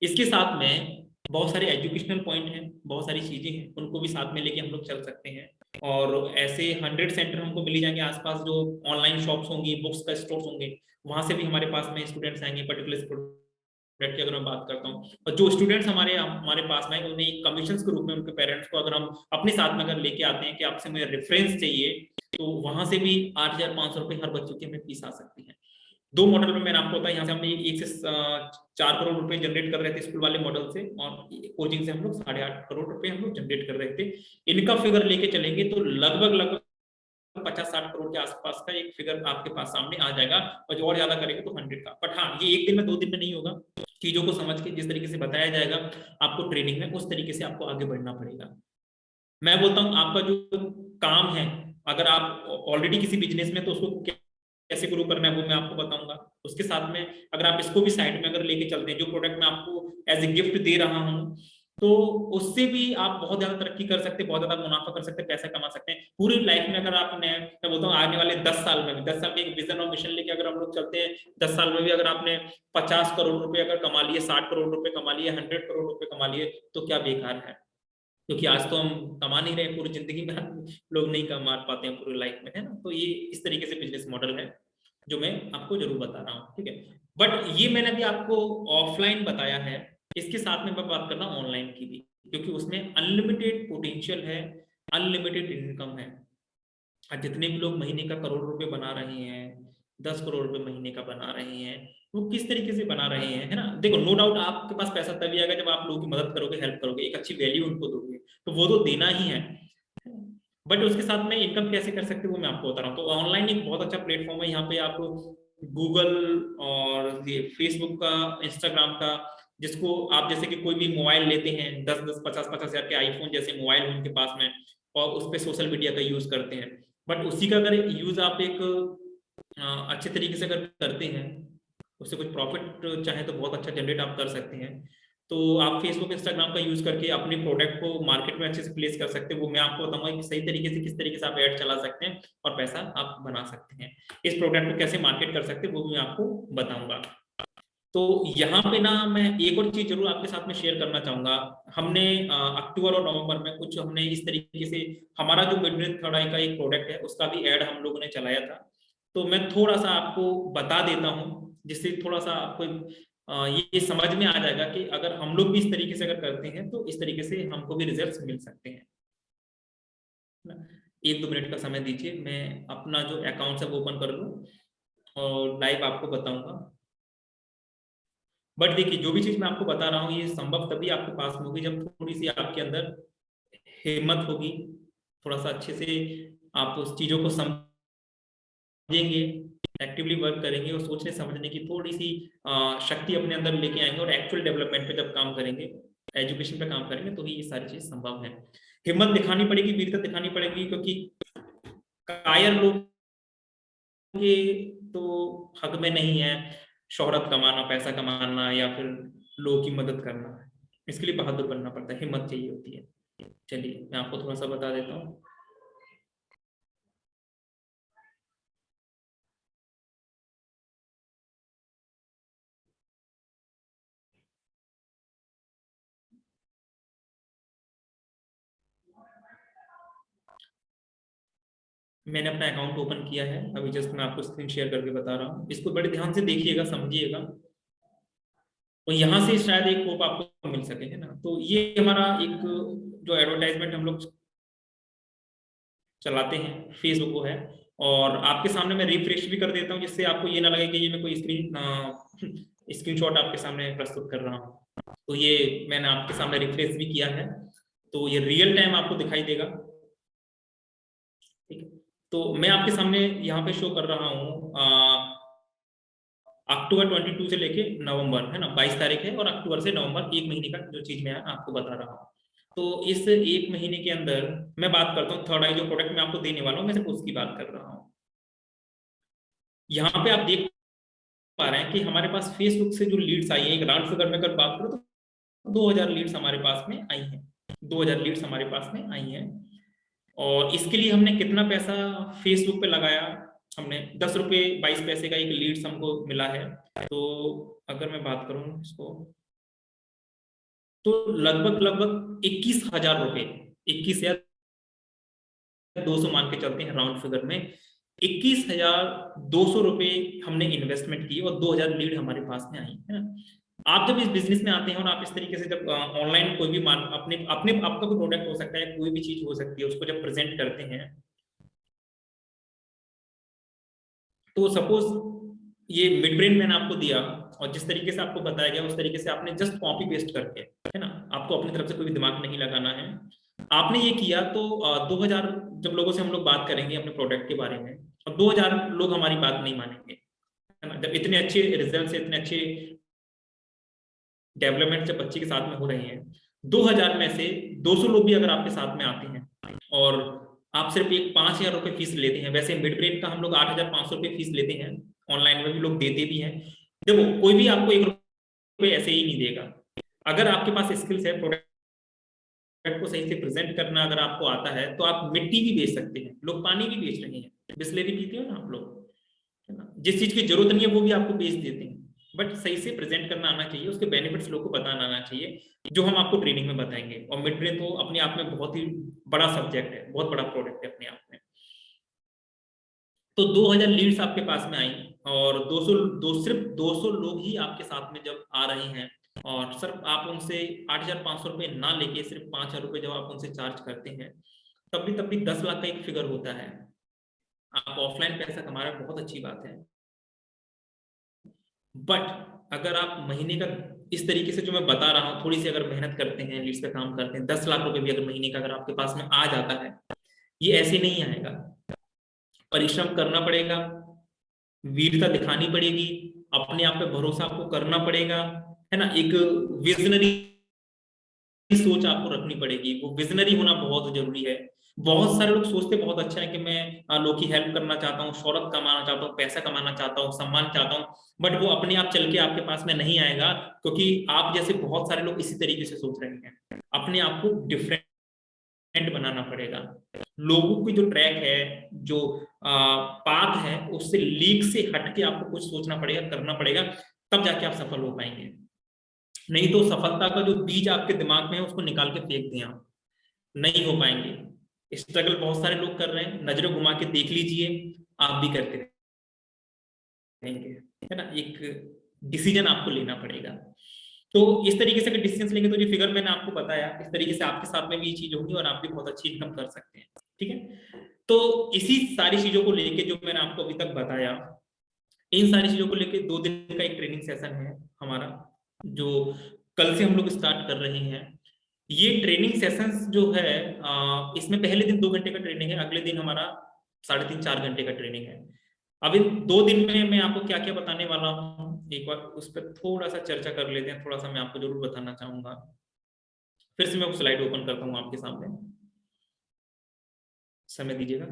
इसके साथ में बहुत सारे एजुकेशनल पॉइंट हैं, बहुत सारी चीजें हैं, उनको भी साथ में लेके हम लोग चल सकते हैं। और ऐसे 100 सेंटर हमको मिल जाएंगे आसपास, जो ऑनलाइन शॉप्स होंगी, बुक्स का स्टोर्स होंगे, वहां से भी हमारे पास में स्टूडेंट्स आएंगे। पर्टिकुलर स्टूडेंट की अगर मैं बात करता हूँ, और जो स्टूडेंट्स हमारे हमारे पास में आएंगे उन्हें कमीशन के रूप में उनके पेरेंट्स को अगर हम अपने साथ में अगर लेके आते हैं कि आपसे मुझे रेफरेंस चाहिए, तो वहां से भी 8,500 रुपये हर बच्चों की हमें फीस आ सकती है। दो मॉडल में मैंने आपको बताया, यहाँ से हमने 1 से 4 करोड़ रुपए जनरेट कर रहे थे स्कूल वाले मॉडल से, और कोचिंग से हम लोग 8.5 करोड़ रुपए हम लोग जनरेट कर रहे थे। इनका फिगर लेके चलेंगे तो लगभग लगभग 50-60 करोड़ के आसपास का एक फिगर आपके पास सामने आ जाएगा। और जो और ज्यादा करेंगे तो 100 का। बट हाँ, ये एक दिन में 2 दिन में नहीं होगा। चीजों को समझ के जिस तरीके से बताया जाएगा आपको ट्रेनिंग में, उस तरीके से आपको आगे बढ़ना पड़ेगा। मैं बोलता हूँ आपका जो काम है, अगर आप ऑलरेडी किसी बिजनेस में, तो उसको कैसे ग्रो करना है वो मैं आपको बताऊंगा। उसके साथ में अगर आप इसको भी साइड में अगर लेके चलते हैं, जो प्रोडक्ट मैं आपको एज ए गिफ्ट दे रहा हूँ, तो उससे भी आप बहुत ज्यादा तरक्की कर सकते हैं, बहुत ज्यादा मुनाफा कर सकते हैं, पैसा कमा सकते हैं पूरी लाइफ में। अगर आपने, मैं बोलता हूँ आने वाले 10 साल में भी, 10 साल में एक विजन और मिशन लेके अगर हम लोग चलते हैं, 10 साल में भी अगर आपने 50 करोड़ रुपए अगर कमा लिए, 60 करोड़ रुपए कमा लिए, 100 करोड़ रुपए कमा लिए, तो क्या बेकार है? क्योंकि आज तो हम कमा नहीं रहे, पूरी जिंदगी में लोग नहीं कमा पाते हैं पूरी लाइफ में, है ना। तो ये इस तरीके से बिजनेस मॉडल है जो मैं आपको जरूर बता रहा हूँ। ठीक है, बट ये मैंने अभी आपको ऑफलाइन बताया है। इसके साथ में मैं बात कर रहा हूँ ऑनलाइन की भी, क्योंकि उसमें अनलिमिटेड पोटेंशियल है, अनलिमिटेड इनकम है। और जितने भी लोग महीने का करोड़ रुपए बना रहे हैं, 10 करोड़ रुपए महीने का बना रहे हैं, वो किस तरीके से बना रहे हैं, है ना। देखो, नो डाउट आपके पास पैसा तभी आएगा जब आप लोगों की मदद करोगे, हेल्प करोगे, एक अच्छी वैल्यू उनको दोगे, तो वो तो देना ही है। बट उसके साथ में इनकम कैसे कर सकते हैं वो मैं आपको बता रहा हूँ। तो ऑनलाइन एक बहुत अच्छा प्लेटफॉर्म है। यहाँ पे आप गूगल और ये फेसबुक का, इंस्टाग्राम का, जिसको आप जैसे कि कोई भी मोबाइल लेते हैं, 10-10 50-50 हजार के आईफोन जैसे मोबाइल उनके पास में, और उस पर सोशल मीडिया का यूज करते हैं। बट उसी का अगर यूज आप एक अच्छे तरीके से अगर करते हैं, उससे कुछ प्रॉफिट चाहे तो बहुत अच्छा जनरेट आप कर सकते हैं। तो आप फेसबुक इंस्टाग्राम का यूज करके अपने प्रोडक्ट को मार्केट में अच्छे से प्लेस कर सकते हैं। वो मैं आपको बताऊंगा कि सही तरीके से किस तरीके से आप ऐड चला सकते हैं और पैसा आप बना सकते हैं। इस प्रोडक्ट को कैसे मार्केट कर सकते हैं वो भी मैं आपको बताऊंगा। तो यहाँ पे ना मैं एक और चीज जरूर आपके साथ में शेयर करना चाहूंगा। हमने अक्टूबर और नवंबर में कुछ हमने इस तरीके से, हमारा जो मिड रेंज थर्ड आई का एक प्रोडक्ट है उसका भी ऐड हम लोगों ने चलाया था। तो मैं थोड़ा सा आपको बता देता हूँ, जिससे थोड़ा सा आपको ये समझ में आ जाएगा कि अगर हम लोग भी इस तरीके से अगर करते हैं तो इस तरीके से हमको भी रिजल्ट मिल सकते हैं ना। 1-2 मिनट का समय दीजिए, मैं अपना जो अकाउंट है वो ओपन कर लूँ और लाइव आपको बताऊंगा। बट देखिए, जो भी चीज मैं आपको बता रहा हूँ ये संभव तभी आपके पास में होगी जब थोड़ी सी आपके अंदर हिम्मत होगी, थोड़ा सा अच्छे से आप उस चीजों को समझेंगे, एक्टिवली वर्क करेंगे और सोचने समझने की थोड़ी सी शक्ति अपने अंदर लेके आएंगे, और एक्चुअल डेवलपमेंट पे जब काम करेंगे, एजुकेशन पे काम करेंगे, तो ही ये सारी चीज संभव है। हिम्मत दिखानी पड़ेगी, वीरता दिखानी पड़ेगी, क्योंकि कायर लोग के तो हक में नहीं है शोहरत कमाना, पैसा कमाना, या फिर लोगों की मदद करना। इसके लिए बहादुर बनना पड़ता है, हिम्मत चाहिए होती है। चलिए मैं आपको थोड़ा सा बता देता हूँ। मैंने अपना अकाउंट ओपन किया है अभी, जस्ट मैं आपको स्क्रीन शेयर करके बता रहा हूँ। इसको बड़े ध्यान से देखिएगा, समझिएगा। तो यहाँ से शायद एक होप आपको मिल सके, है ना। तो ये हमारा एक जो एडवर्टाइजमेंट हम लोग चलाते हैं फेसबुक को है। और आपके सामने मैं रिफ्रेश भी कर देता हूँ, जिससे आपको ये ना लगे कि ये मैं कोई स्क्रीनशॉट आपके सामने प्रस्तुत कर रहा हूँ। तो ये मैंने आपके सामने रिफ्रेश भी किया है, तो ये रियल टाइम आपको दिखाई देगा। ठीक है, तो मैं आपके सामने यहाँ पे शो कर रहा हूँ अक्टूबर 22 से लेके नवंबर, है ना, 22 तारीख है, और अक्टूबर से नवंबर 1 महीने का जो चीज मैं आपको बता रहा हूँ। तो इस 1 महीने के अंदर मैं बात करता हूँ थर्ड आई जो प्रोडक्ट मैं आपको देने वाला हूँ, मैं सिर्फ उसकी बात कर रहा हूँ। यहाँ पे आप देख पा रहे हैं कि हमारे पास फेसबुक से जो लीड्स आई है, एक राउंड फिगर में अगर बात करो तो 2000 लीड्स हमारे पास में आई हैं, 2000 लीड्स हमारे पास में आई हैं। और इसके लिए हमने कितना पैसा फेसबुक पे लगाया, हमने 10 रुपये 22 पैसे का एक लीड्स हमको मिला है। तो अगर मैं बात करूं इसको, तो लगभग लगभग 21,000 रुपये, 21,200 मान के चलते हैं राउंड फिगर में, 21,200 रुपये हमने इन्वेस्टमेंट की और 2000 लीड हमारे पास में आई, है ना। आप जब इस बिजनेस में आते हैं और आप इस तरीके से जब ऑनलाइन कोई भी मान अपने अपने आपका कोई प्रोडक्ट हो सकता है, कोई भी चीज हो सकती है, उसको जब प्रेजेंट करते हैं, तो सपोज ये मिड ब्रेन मैंने आपको दिया और जिस तरीके से आपको बताया गया उस तरीके से आपने जस्ट कॉपी पेस्ट करके, है ना, आपको अपनी तरफ से कोई भी दिमाग नहीं लगाना है, आपने ये किया तो 2000 जब लोगों से हम लोग बात करेंगे अपने प्रोडक्ट के बारे में, और 2000 लोग हमारी बात नहीं मानेंगे, है ना। जब इतने अच्छे रिजल्ट, इतने अच्छे डेवलपमेंट जब बच्चे के साथ में हो रहे हैं, 2000 में से 200 लोग भी अगर आपके साथ में आते हैं और आप सिर्फ एक 5,000 रुपये फीस लेते हैं, वैसे मिड ब्रेन का हम लोग 8,500 रुपये फीस लेते हैं, ऑनलाइन में भी लोग देते भी हैं। देखो कोई भी आपको 1 रुपये ऐसे ही नहीं देगा। अगर आपके पास स्किल्स है, प्रोडक्ट को सही से प्रेजेंट करना अगर आपको आता है, तो आप मिट्टी भी बेच सकते हैं। लोग पानी भी बेच रहे हैं, बिस्लेरी पीते हो ना आप लोग, है ना, जिस चीज की जरूरत नहीं है वो भी आपको बेच देते हैं। बट सही से प्रेजेंट करना आना चाहिए, उसके बेनिफिट्स लोग को बताना आना चाहिए, जो हम आपको ट्रेनिंग में बताएंगे। और मिड ब्रेन तो अपने आप में बहुत ही बड़ा सब्जेक्ट है, बहुत बड़ा प्रोडक्ट है अपने आप में। तो 2000 लीड्स आपके पास में आई और 200 सिर्फ 200 लोग ही आपके साथ में जब आ रहे हैं, और सर आप उनसे 8,500 रुपये ना लेके सिर्फ 5,000 रुपये जब आप उनसे चार्ज करते हैं, तब भी 10 लाख का एक फिगर होता है। आप ऑफलाइन पैसा कमा रहे हैं, बहुत अच्छी बात है। बट अगर आप महीने का इस तरीके से जो मैं बता रहा हूँ, थोड़ी सी अगर मेहनत करते हैं, लीड्स पे काम करते हैं, 10 लाख रुपए भी अगर महीने का अगर आपके पास में आ जाता है, ये ऐसे नहीं आएगा। परिश्रम करना पड़ेगा, वीरता दिखानी पड़ेगी, अपने आप पे भरोसा आपको करना पड़ेगा, है ना। एक विजनरी सोच आपको रखनी पड़ेगी, वो विजनरी होना बहुत जरूरी है। बहुत सारे लोग सोचते बहुत अच्छा है कि मैं लोगों की हेल्प करना चाहता हूँ, शोहरत कमाना चाहता हूँ, पैसा कमाना चाहता हूँ, सम्मान चाहता हूँ, बट वो अपने आप चल के आपके पास में नहीं आएगा, क्योंकि आप जैसे बहुत सारे लोग इसी तरीके से सोच रहे हैं। अपने आप को डिफरेंट बनाना पड़ेगा, लोगों की जो ट्रैक है, जो पाथ है, उससे लीक से हट के आपको कुछ सोचना पड़ेगा, करना पड़ेगा, तब जाके आप सफल हो पाएंगे। नहीं तो सफलता का जो बीज आपके दिमाग में है उसको निकाल के फेंक दें, आप नहीं हो पाएंगे। स्ट्रगल बहुत सारे लोग कर रहे हैं, नजरें घुमा के देख लीजिए, आप भी करते रहेंगे, है ना। एक डिसीजन आपको लेना पड़ेगा। तो इस तरीके से अगर डिसीजन लेंगे तो जो फिगर मैंने आपको बताया, इस तरीके से आपके साथ में भी ये चीज होगी और आप भी बहुत अच्छी इनकम कर सकते हैं। ठीक है, तो इसी सारी चीजों को लेके जो मैंने आपको अभी तक बताया, इन सारी चीजों को लेके 2 दिन का एक ट्रेनिंग सेशन है हमारा, जो कल से हम लोग स्टार्ट कर रहे हैं। ये ट्रेनिंग सेशंस जो है, इसमें पहले दिन 2 घंटे का ट्रेनिंग है, अगले दिन हमारा 3.5-4 घंटे का ट्रेनिंग है। अब इन 2 दिन में मैं आपको क्या क्या बताने वाला हूँ, एक बार उस पर थोड़ा सा चर्चा कर लेते हैं। थोड़ा सा मैं आपको जरूर बताना चाहूंगा। फिर से मैं वो स्लाइड ओपन करता हूँ आपके सामने, समय दीजिएगा।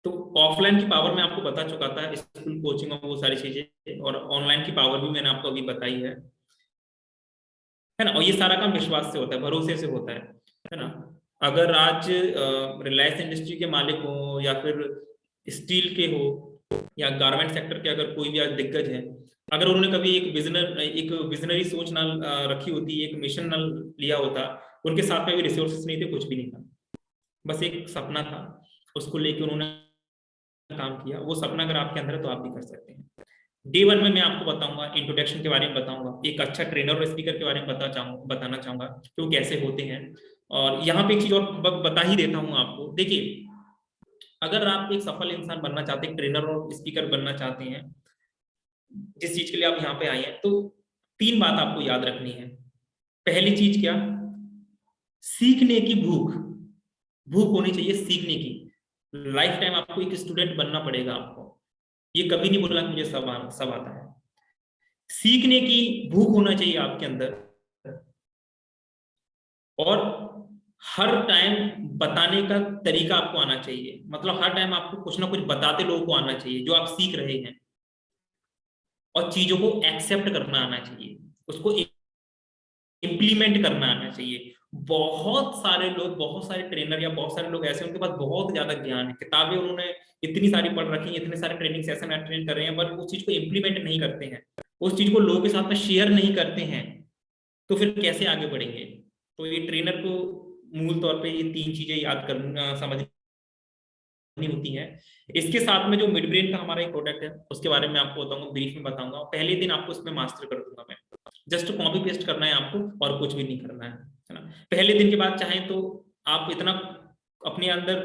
तो ऑफलाइन की पावर मैं आपको बता चुका था, स्कूल कोचिंग और वो सारी चीजें, और ऑनलाइन की पावर भी मैंने आपको अभी बताई है ना। और ये सारा काम विश्वास से होता है, भरोसे से होता है ना। अगर आज रिलायंस इंडस्ट्री के मालिक हो, या फिर स्टील के हो, या गारमेंट सेक्टर के अगर कोई भी आज दिग्गज है, अगर उन्होंने कभी एक विजनरी सोच ना रखी होती, एक मिशन ना लिया होता, उनके साथ में भी रिसोर्सेस नहीं थे, कुछ भी नहीं था, बस एक सपना था, उसको लेके उन्होंने काम किया, वो सपना अगर आपके अंदर है तो आप भी कर सकते हैं। डे 1 में मैं आपको बताऊंगा, इंट्रोडक्शन के बारे में बताऊंगा, एक अच्छा ट्रेनर और स्पीकर के बारे में बताना चाहूंगा कि वो कैसे होते हैं। और यहाँ पे एक चीज और बता ही देता हूँ आपको। देखिए, अगर आप एक सफल इंसान बनना चाहते हैं, ट्रेनर और स्पीकर बनना चाहते हैं, जिस चीज के लिए आप यहाँ पे आए हैं, तो 3 बात आपको याद रखनी है। पहली चीज क्या? सीखने की भूख। भूख होनी चाहिए सीखने की। लाइफ टाइम आपको एक स्टूडेंट बनना पड़ेगा आपको। ये कभी नहीं बोलना कि मुझे सब आता है। सीखने की भूख होना चाहिए आपके अंदर। और हर टाइम बताने का तरीका आपको आना चाहिए, मतलब हर टाइम आपको कुछ ना कुछ बताते लोगों को आना चाहिए जो आप सीख रहे हैं। और चीजों को एक्सेप्ट करना आना चाहिए, उसको इम्प्लीमेंट करना आना चाहिए। बहुत सारे लोग, बहुत सारे ट्रेनर या बहुत सारे लोग ऐसे, उनके पास बहुत ज्यादा ज्ञान है, किताबें उन्होंने इतनी सारी पढ़ रखी हैं, इतने सारे ट्रेनिंग सेशन अटेंड कर रहे हैं, पर उस चीज को इम्प्लीमेंट नहीं करते हैं, उस चीज को लोगों के साथ में शेयर नहीं करते हैं, तो फिर कैसे आगे बढ़ेंगे? तो ये ट्रेनर को मूल तौर पे ये 3 चीजें याद करना, समझनी होती हैं। इसके साथ में जो मिड ब्रेन का हमारा एक प्रोडक्ट है, उसके बारे में आपको बताऊंगा, ब्रीफ में बताऊंगा। पहले दिन आपको इसमें मास्टर कर दूंगा मैं। जस्ट कॉपी पेस्ट करना है आपको और कुछ भी नहीं करना है ना। पहले दिन के बाद चाहे तो आप इतना अपने अंदर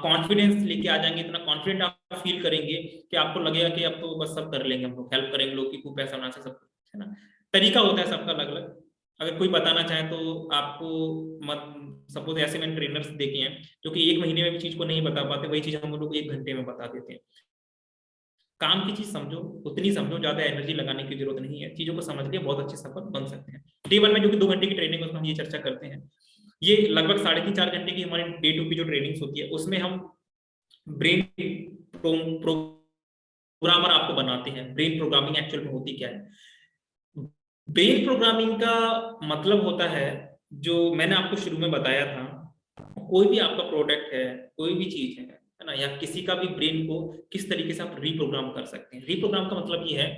कॉन्फिडेंस लेके आ जाएंगे, इतना कॉन्फिडेंट आप फील करेंगे कि आपको लगेगा कि अब तो बस सब कर लेंगे, हम लोग हेल्प करेंगे लोग की, खूब पैसा होना से सब, है ना। तरीका होता है सबका अलग अलग। अगर कोई बताना चाहे तो आपको, मत सपोज ऐसे मैंने ट्रेनर्स देखे हैं जो कि 1 महीने में भी चीज को नहीं बता पाते, वही चीज हम लोग 1 घंटे में बता देते हैं। काम की चीज समझो, उतनी समझो, ज्यादा एनर्जी लगाने की जरूरत नहीं है, चीजों को समझ के बहुत अच्छे सफल बन सकते हैं। डे 1 में जो कि 2 घंटे की ट्रेनिंग है, उसमें हम ये चर्चा करते हैं। ये लगभग 3.5-4 घंटे की हमारी डे 2 की जो ट्रेनिंग होती है, उसमें हम ब्रेन प्रोग्रामर आपको बनाते हैं। ब्रेन प्रोग्रामिंग एक्चुअल में होती क्या है? ब्रेन प्रोग्रामिंग का मतलब होता है, जो मैंने आपको शुरू में बताया था, कोई भी आपका प्रोडक्ट है, कोई भी चीज है ना, या किसी का भी ब्रेन को किस तरीके से आप रीप्रोग्राम कर सकते हैं। रीप्रोग्राम का मतलब ये है,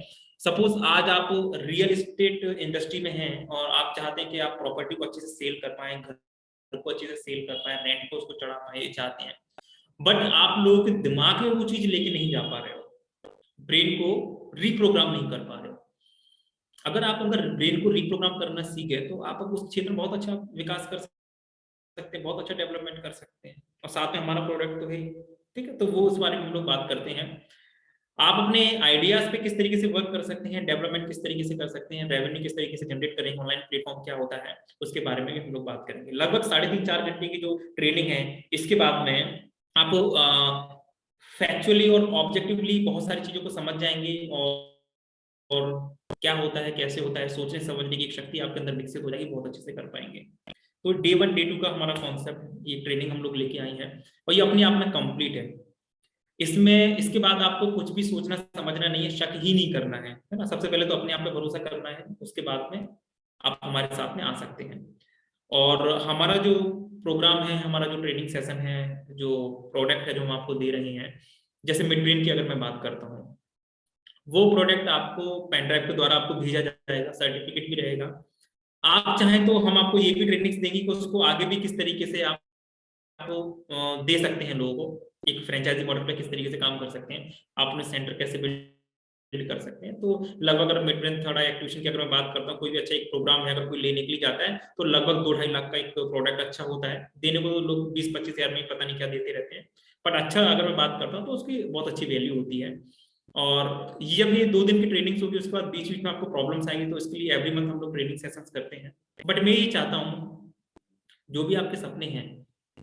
सपोज आज आप रियल एस्टेट इंडस्ट्री में हैं और आप चाहते हैं कि आप प्रॉपर्टी को अच्छे से सेल कर पाए, घर को अच्छे से सेल कर पाए, रेंट को उसको चढ़ा पाए, चाहते हैं, बट आप लोगों के दिमाग में वो चीज लेके नहीं जा पा रहे हो, ब्रेन को रीप्रोग्राम नहीं कर पा रहे हो। अगर ब्रेन को रीप्रोग्राम करना सीख गए तो आप उस क्षेत्र में बहुत अच्छा विकास कर सकते हैं, बहुत अच्छा डेवलपमेंट कर सकते हैं। और साथ में हमारा प्रोडक्ट तो है, ठीक है, तो वो उस बारे में हम लोग बात करते हैं। आप अपने आइडियाज पे किस तरीके से वर्क कर सकते हैं, डेवलपमेंट किस तरीके से कर सकते हैं, रेवेन्यू किस तरीके से जनरेट करेंगे, ऑनलाइन प्लेटफॉर्म क्या होता है, उसके बारे में भी हम लोग बात करेंगे। लगभग 3.5-4 घंटे की जो ट्रेनिंग है, इसके बाद में आपको फैक्चुअली और ऑब्जेक्टिवली बहुत सारी चीजों को समझ जाएंगे, और क्या होता है, कैसे होता है, सोचने समझने की एक शक्ति आपके अंदर विकसित हो जाएगी, बहुत अच्छे से कर पाएंगे। तो डे 1 डे 2 का हमारा कॉन्सेप्ट, ये ट्रेनिंग हम लोग लेके आई है, और ये अपने आप में कंप्लीट है। इसमें इसके बाद आपको कुछ भी सोचना समझना नहीं है, शक ही नहीं करना है ना। सबसे पहले तो अपने आप पे भरोसा करना है, उसके बाद में आप हमारे साथ में आ सकते हैं। और हमारा जो प्रोग्राम है, हमारा जो ट्रेनिंग सेशन है, जो प्रोडक्ट है जो हम आपको दे रहे हैं, जैसे मिड ब्रेन की अगर मैं बात करता हूँ, वो प्रोडक्ट आपको पेन ड्राइव के द्वारा आपको भेजा जाएगा, सर्टिफिकेट भी रहेगा। आप चाहें तो हम आपको ये भी ट्रेनिंग्स देंगे कि उसको आगे भी किस तरीके से आपको दे सकते हैं लोगों को, एक फ्रेंचाइजी मॉडल पे किस तरीके से काम कर सकते हैं, आप अपने सेंटर कैसे बिल्ड कर सकते हैं। तो लगभग अगर मिड रेंज थोड़ा एक्टिवेशन की अगर मैं बात करता हूँ, कोई भी अच्छा एक प्रोग्राम है, अगर कोई लेने के लिए जाता है तो लगभग 2-2.5 लाख का एक प्रोडक्ट अच्छा होता है। देने को तो लोग 20-25 हजार में पता नहीं क्या देते रहते हैं, बट अच्छा अगर मैं बात करता हूँ तो उसकी बहुत अच्छी वैल्यू होती है। और जब ये 2 दिन की ट्रेनिंग होगी, उसके बाद बीच बीच में आपको प्रॉब्लम्स आएंगी, तो इसके लिए एवरी मंथ हम लोग ट्रेनिंग सेशंस करते हैं। बट मैं ये चाहता हूँ, जो भी आपके सपने हैं,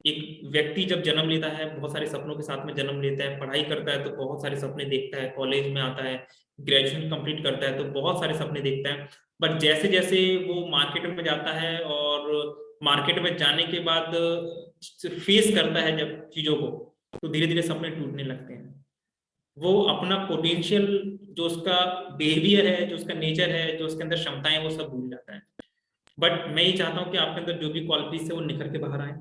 एक व्यक्ति जब जन्म लेता है बहुत सारे सपनों के साथ में जन्म लेता है, पढ़ाई करता है तो बहुत सारे सपने देखता है, कॉलेज में आता है, ग्रेजुएशन कंप्लीट करता है तो बहुत सारे सपने देखता है। बट जैसे जैसे वो मार्केट में जाता है, और मार्केट में जाने के बाद फेस करता है जब चीजों को, तो धीरे धीरे सपने टूटने लगते हैं। वो अपना पोटेंशियल, जो उसका बिहेवियर है, जो उसका नेचर है, जो उसके अंदर क्षमताएं, वो सब भूल जाता है। बट मैं ये चाहता हूँ कि आपके अंदर जो भी क्वालिटीज है वो निखर के बाहर आए,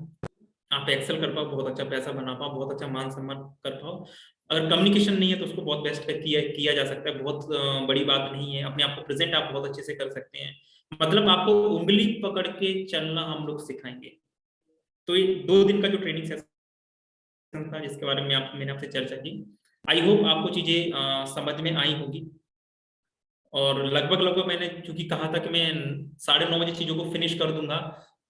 आप एक्सेल कर पाओ, बहुत अच्छा पैसा बना पाओ, बहुत अच्छा मान सम्मान कर पाओ। अगर कम्युनिकेशन नहीं है तो उसको बहुत बेस्ट किया जा सकता है, बहुत बड़ी बात नहीं है। अपने आप को प्रेजेंट आप बहुत अच्छे से कर सकते हैं, मतलब आपको उंगली पकड़ के चलना हम लोग सिखाएंगे। तो ये 2 दिन का जो ट्रेनिंग सेशन था, जिसके बारे में मैंने आपसे चर्चा की, आई होप आपको चीजें समझ में आई होगी। और लगभग लगभग मैंने चूंकि कहा था कि मैं 9:30 बजे चीजों को फिनिश कर दूंगा,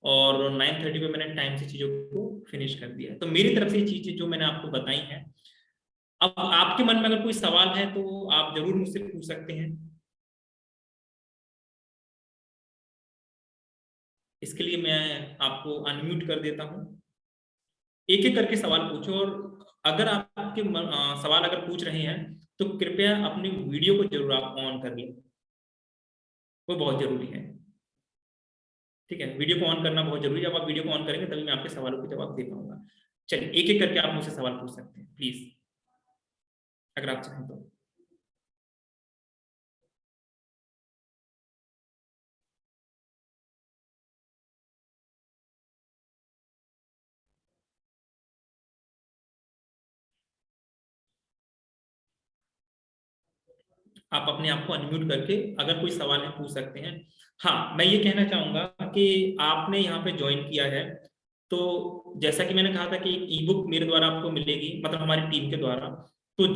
और 9:30 पे मैंने टाइम से चीजों को फिनिश कर दिया है। तो मेरी तरफ से ये चीजें जो मैंने आपको बताई हैं, अब आपके मन में अगर कोई सवाल है तो आप जरूर मुझसे पूछ सकते हैं। इसके लिए मैं आपको अनम्यूट कर देता हूँ। एक एक करके सवाल पूछो, और अगर आपके सवाल अगर पूछ रहे हैं तो कृपया अपनी वीडियो को जरूर आप ऑन कर लें, वो बहुत जरूरी है। ठीक है, वीडियो को ऑन करना बहुत जरूरी है। जब आप वीडियो को ऑन करेंगे तभी मैं आपके सवालों के जवाब दे पाऊंगा। चलिए एक एक करके आप मुझसे सवाल पूछ सकते हैं प्लीज, अगर आप चाहें तो। आप अपने आप को अनम्यूट करके अगर कोई सवाल है पूछ सकते हैं। हाँ, मैं ये कहना चाहूंगा कि आपने यहाँ पे ज्वाइन किया है, तो जैसा कि मैंने कहा था कि एक ई बुक मेरे द्वारा आपको मिलेगी, मतलब हमारी टीम के द्वारा। तो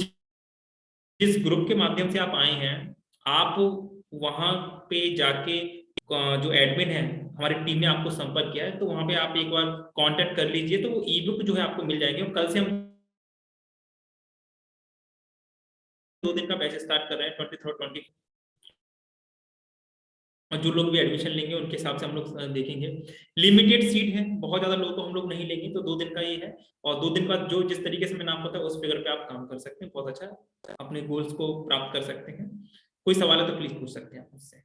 जिस ग्रुप के माध्यम से आप आए हैं, आप वहां पे जाके जो एडमिन है, हमारी टीम ने आपको संपर्क किया है, तो वहां पे आप एक बार कांटेक्ट कर लीजिए, तो वो ई बुक जो है आपको मिल जाएगी। और कल से हम 2 दिन का बैच स्टार्ट कर रहे हैं, 23rd 24। और जो लोग भी एडमिशन लेंगे उनके हिसाब से हम लोग देखेंगे। लिमिटेड सीट है, बहुत ज्यादा लोग तो हम लोग नहीं लेंगे, तो 2 दिन का ये है। और 2 दिन बाद जो जिस तरीके से मैंने आपको बताया उस फिगर पे आप काम कर सकते हैं, बहुत अच्छा अपने गोल्स को प्राप्त कर सकते हैं। कोई सवाल है तो प्लीज पूछ सकते हैं आप मुझसे।